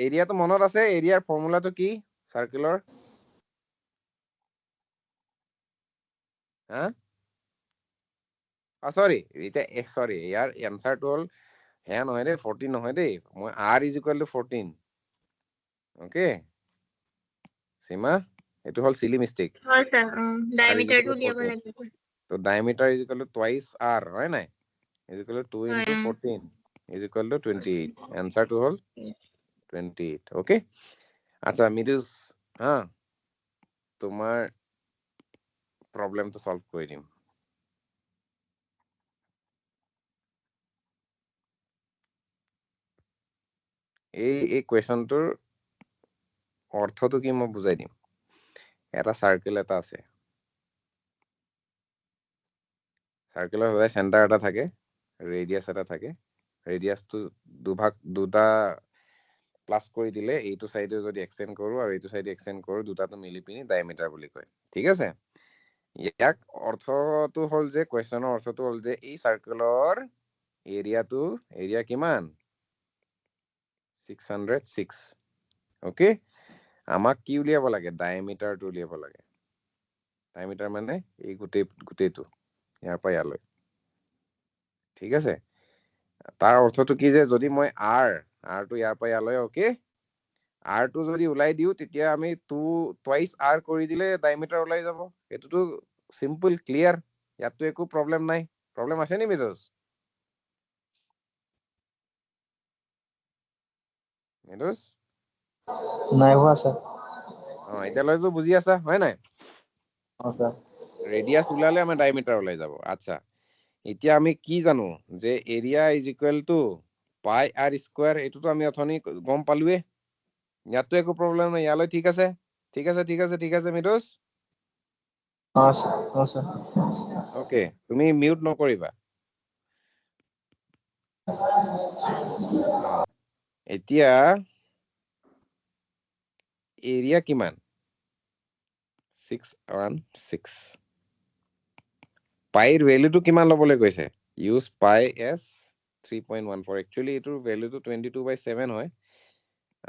এৰিয়াটো মনত আছে? এৰিয়াৰ ফৰ্মুলাটো কি সাৰ্কেলৰ? হা সৰি, এটা সৰি, ইয়াৰ এনসাৰটো হ'ল হ্যাঁ নহয় দেই, 14 নহয় দেই, মই r is equal to 14। Okay Seema, এইটো হ'ল চিলি মিষ্টেক। হয় স্যার, r ইজ ইকুৱেল ডায়ামিটাৰটো টু উলিয়াব 14। লাগিব। তো diameter is equal to twice r হয় নাই? ইজ ইকুৱেল টু 2 হয়, ইনটু 14 ইজ ইকুৱেল টু 28। এনসাৰটো হ'ল 28। ওকে, আচ্ছা মৃদুষ, হা তোমাৰ প্ৰবলেমটো সলভ কৰি দিম। এই কুৱেশ্যনটোৰ অৰ্থটো কি মই বুজাই দিম। এটা সাৰ্কেল এটা আছে, সাৰ্কেলৰ সদায় চেণ্টাৰ এটা থাকে, ৰেডিয়াছ এটা থাকে। ৰেডিয়াছটো দুটা প্লাস কৰি দিলে এইটো সাইডে যদি এক্সটেন্ড কৰো আৰু এইটো সাইডে এক্সটেন্ড কৰো, দুটাটো মিলি পিনি ডায়ামিটাৰ বুলি কয়। ঠিক আছে, ইয়াক অৰ্থটো হ'ল যে কুৱেশ্যনৰ অৰ্থটো হ'ল যে এই সাৰ্কেলৰ এৰিয়া কিমান? 606। ওকে, আমাক কি উলিয়াব লাগে? ডায়ামিটাৰটো উলিয়াব লাগে। ডায়ামিটাৰ মানে এই গোটেইটো ইয়াৰ পৰা ইয়ালৈ। ঠিক আছে, তাৰ অৰ্থটো কি যে যদি মই r টো ইয়াৰ পৰা ইয়ালৈ, ওকে r টো যদি ওলাই দিও তেতিয়া আমি 2 টুৱাইচ r কৰি দিলে ডায়ামিটাৰ ওলাই যাব। এটোতো সিম্পল ক্লিয়াৰ, ইয়াততো একো প্ৰবলেম নাই। প্ৰবলেম আছে নি মৃদুষ? মিৰুজ নাই হোৱা স্যাৰ। এতিয়ালৈতো বুজি আছা হয় নাই? স্যাৰ। ৰেডিয়াছ ওলালে আমাৰ ডায়মিটাৰ ওলাই যাব। আচ্ছা, এতিয়া আমি কি জানো যে area is equal to pi R square, এইটোতো আমি অথনি গম পালোৱে। ইয়াতো একো প্ৰব্লেম নাই, ইয়ালৈ ঠিক আছে, ঠিক আছে, ঠিক আছে, ঠিক আছে মিৰুজ। স্যাৰ। ওকে, তুমি মিউট নকৰিবা। এতিয়া এৰিয়া কিমান? 616। পাইৰ ভেলুটো কিমান ল'বলৈ কৈছে? ইউজ পাই এছ 3.14। একচুৱেলি এইটোৰ ভেলুটো 22/7 হয়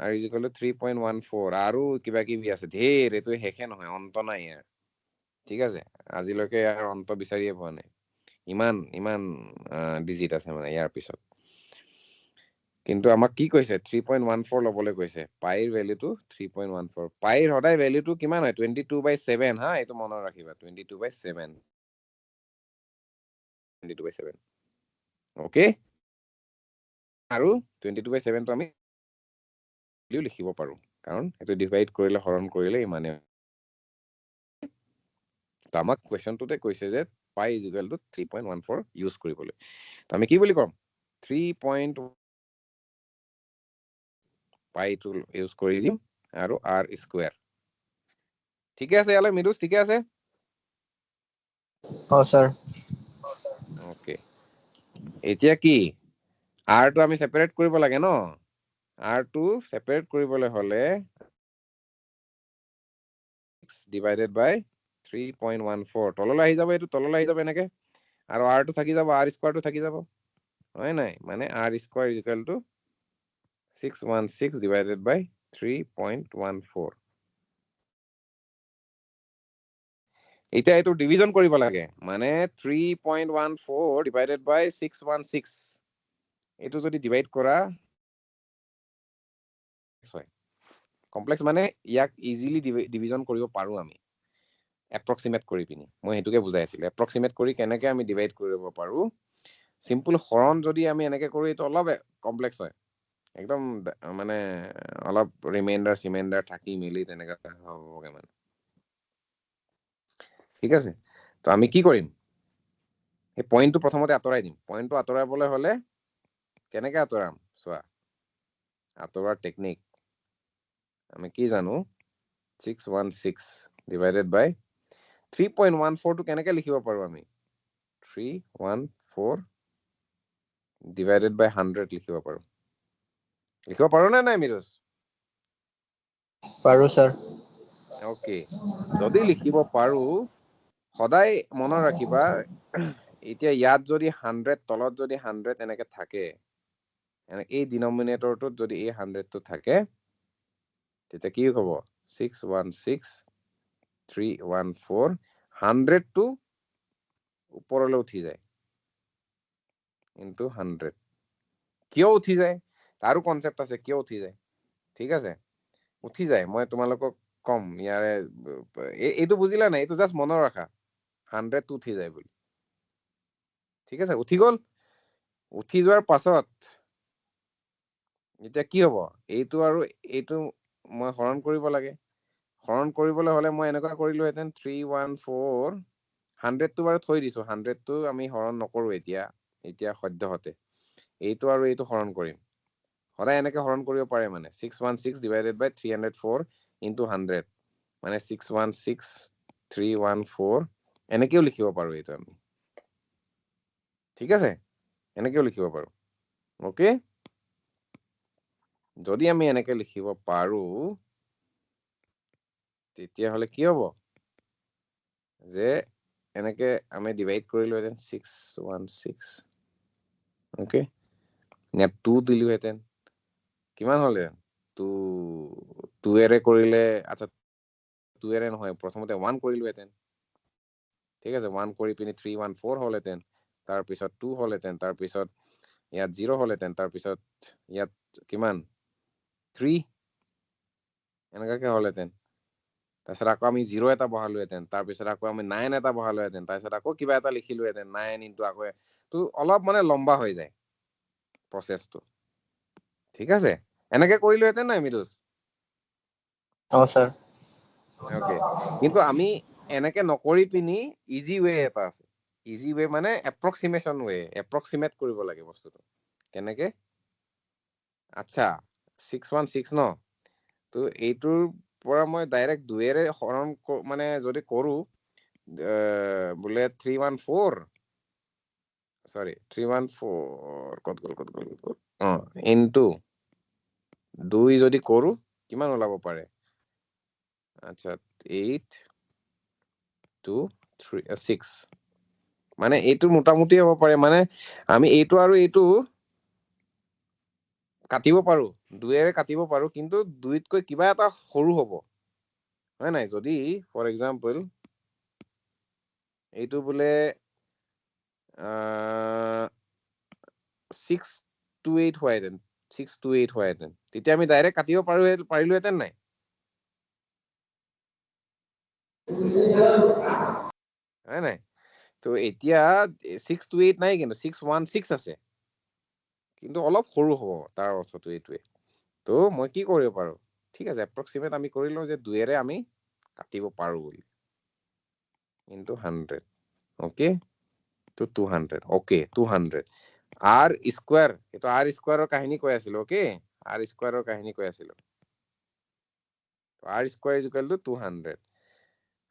আৰু ইজ ইকুৱেল টু 3.14। আৰু কিবা কিবি আছে ধেৰ, এইটো শেষে নহয়, অন্ত নাই ইয়াৰ। ঠিক আছে, আজিলৈকে ইয়াৰ অন্ত বিচাৰিয়ে পোৱা নাই, ইমান ইমান ডিজিট আছে মানে ইয়াৰ পিছত। কিন্তু আমাক কি কৈছে? 3.14 ল'বলৈ কৈছে। পাইৰ ভেলুটো 3.14। পাইৰ সদায় ভেলুটো কিমান হয়? 22/7। হা, এইটো মনত ৰাখিবা, 22/7। 22/7। অকে, আৰু 22/7টো আমি লিখিব পাৰো, কাৰণ এইটো ডিভাইড কৰিলে, হৰণ কৰিলে ইমানে। আমাক কুৱেশ্যনটোতে কৈছে যে পাই ইজ ইকুৱেল টু 3.14 ইউজ কৰিবলৈ। আমি কি বুলি ক'ম? 3. পাইটো ইউজ কৰি দিম আৰু আৰ স্কুৱেৰ। ঠিকে আছে ইয়ালৈ মিৰুজ, ঠিকে আছে? স্যাৰ। অকে, এতিয়া কি আৰটো আমি ছেপাৰেট কৰিব লাগে ন? আৰটো ছেপাৰেট কৰিবলৈ হলে 6/3.14 তললৈ আহি যাব, এইটো তললৈ আহি যাব এনেকে, আৰু আৰটো থাকি যাব, আৰ স্কোৱাৰটো থাকি যাব, হয় নাই? মানে R square is equal two 616/3.14। এতিয়া এইটো ডিভিজন কৰিব লাগে, মানে 3.14/616। এইটো যদি ডিভাইড কৰা হয়, কমপ্লেক্স মানে ইয়াক ইজিলি ডিভিজন কৰিব পাৰো আমি, এপ্ৰক্সিমেট কৰি পিনি। মই সেইটোকে বুজাই আছিলো, এপ্ৰক্সিমেট কৰি কেনেকে আমি ডিভাইড কৰিব পাৰো। চিম্পল হৰণ যদি আমি এনেকে কৰো, এইটো অলপ কমপ্লেক্স হয়, একদম মানে অলপ ৰিমাইণ্ডাৰ চিমাইণ্ডাৰ থাকি মেলি তেনেকা হ'বগে মানে। ঠিক আছে, তো আমি কি কৰিম? এই পইণ্টটো প্ৰথমতে আঁতৰাই দিম। পইণ্টটো আঁতৰাবলৈ হলে কেনেকে আঁতৰাম চোৱা, আঁতৰোৱাৰ টেকনিক আমি কি জানো? 616/3.14টো কেনেকে লিখিব পাৰো আমি? 314/100 লিখিব পাৰো। লিখিব পাৰো নে নাই মিৰুজ? পাৰো স্যাৰ। অকে, যদি লিখিব পাৰো, সদায় মনত ৰাখিবা, এতিয়া ইয়াত যদি 100, তলত যদি 100 এনেকে থাকে, এই ডিনমিনেটৰটোত যদি এই 100টো থাকে, তেতিয়া কি হব? 616/314, 100টো ওপৰলৈ উঠি যায়, ইনটু 100। কিয় উঠি যায় তাৰো কনচেপ্ট আছে, কিয় উঠি যায়। ঠিক আছে, উঠি যায়, মই তোমালোকক কম। ইয়াৰে এইটো বুজিলা নাই? এইটো জাষ্ট মনত ৰাখা, 100টো উঠি যায় বুলি। ঠিক আছে, উঠি গল। উঠি যোৱাৰ পাছত এতিয়া কি হব? এইটো আৰু এইটো মই হৰণ কৰিব লাগে। হৰণ কৰিবলৈ হলে মই এনেকুৱা কৰিলোহেঁতেন, 314, 100টো বাৰু থৈ দিছো, 100টো আমি হৰণ নকৰো এতিয়া সদ্যহতে। এইটো আৰু এইটো হৰণ কৰিম, সদায় এনেকে হৰণ কৰিব পাৰে মানে। 616/304 ইনটু 100, মানে 616/314 এনেকেও লিখিব পাৰো এইটো আমি। ঠিক আছে, এনেকেও লিখিব পাৰো। অকে, যদি আমি এনেকে লিখিব পাৰো, তেতিয়াহলে কি হব? যে এনেকে আমি ডিভাইড কৰিলোহেঁতেন 616, অকে, ইয়াত 2 দিলোহেঁতেন, কিমান হলহেঁতেন? 2 কৰিলে, আচ্ছা 2 নহয়, প্ৰথমতে 1 কৰিলোহেঁতেন। ঠিক আছে, 1 কৰি পিনি 314 হলহেঁতেন, তাৰপিছত 2 হলহেঁতেন, তাৰপিছত ইয়াত 0 হলহেঁতেন, তাৰপিছত ইয়াত কিমান? 3 এনেকাকে হলহেঁতেন। তাৰপিছত আকৌ আমি 0 এটা বহালোহেঁতেন, তাৰপিছত আকৌ আমি 9 এটা বহালোহেঁতেন, তাৰপিছত আকৌ কিবা এটা লিখিলোহেঁতেন, 9 ইনটু আকৌ তো অলপ মানে লম্বা হৈ যায় প্ৰচেছটো। ঠিক আছে, এনেকে কৰিলোহেঁতেন নাই মিৰুজ? স্যাৰ ওকে, কিন্তু আমি এনেকে নকৰি পিনি ইজি ৱে এটা আছে। ইজি ৱে মানে এপ্ৰক্সিমেশ্যন ৱে, এপ্ৰক্সিমেট কৰিব লাগে বস্তুটো। কেনেকে? আচ্ছা 616 ন, তো এইটোৰ পৰা মই ডাইৰেক্ট 2ৰে হৰণ মানে যদি কৰো বোলে 314 সৰি 314 কত গল ইনটু 2 যদি কৰো কিমান ওলাব পাৰে? আচ্ছা 8 2 3 6 মানে এইটো মোটামুটি হ'ব পাৰে, মানে আমি এইটো আৰু এইটো কাটিব পাৰো, 2ৰে কাটিব পাৰো, কিন্তু 2তকৈ কিবা এটা সৰু হ'ব হয় নাই? যদি ফৰ এক্সাম্পল এইটো বোলে 628 হোৱাহেঁতেন, 628 হোৱাহেঁতেন, তেতিয়া আমি ডাইৰেক্ট কাটিব পাৰিলোহেঁতেন নাই? হয় নাই? তো এতিয়া 628 নাই, কিন্তু 616 আছে, কিন্তু অলপ সৰু হ'ব তাৰ অৰ্থটো এইটোৱে। তো মই কি কৰিব পাৰো? ঠিক আছে, এপ্ৰক্সিমেট আমি কৰি লওঁ যে 2ৰে আমি কাটিব পাৰো বুলি, ইনটু 100। ওকে, তো 200। ওকে 200 আৰ স্কোয়াৰ, এইটো আৰ স্কোয়াৰৰ কাহিনী কৈ আছিলো। ওকে, আৰ স্কোয়াৰৰ কাহিনী কৈ আছিলো। R square is equal to 200।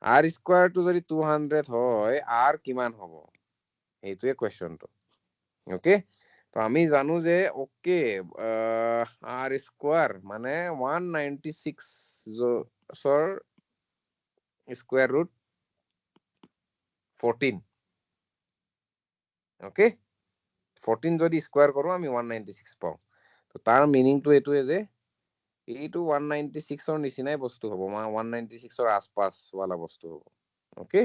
R স্কোয়াৰটো যদি 200 হয়, আৰ কিমান হ'ব? এইটোৱে কোৱেশ্চনটো। ওকে, তো আমি জানো যে ওকে আৰ স্কোয়াৰ মানে 196 স্কোয়াৰ ৰুট 14। ওকে, 14 যদি স্কোয়াৰ কৰো আমি 196 পাও। তো তাৰ মিনিংটো এইটোৱে যে এইটো 196 নিচিনাই বস্তু হ'ব, 196 আশপাশ वाला বস্তু হ'ব। ওকে,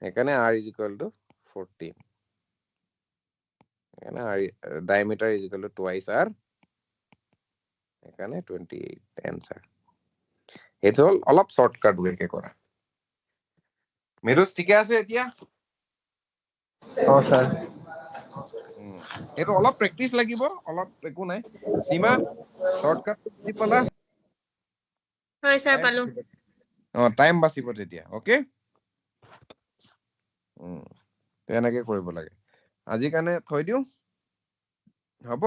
এখানে r ইজ ইকুয়াল টু 14, এখানে r diameter is equal to twice r, এখানে 28 অ্যানসার। এটা হল অলপ শর্টকাট ওয়েকে করা। মেরুজ ঠিক আছে এতিয়া? স্যার এইটো অলপ প্ৰেক্টিচ লাগিব, অলপ একো নাই। সীমা শৰ্টকাট বুজি পালা? হয় স্যাৰ পালো। টাইম বাচিব তেতিয়া। ওকে, এনেকে কৰিব লাগে। আজি কাৰণে থৈ দিওঁ, হ'ব?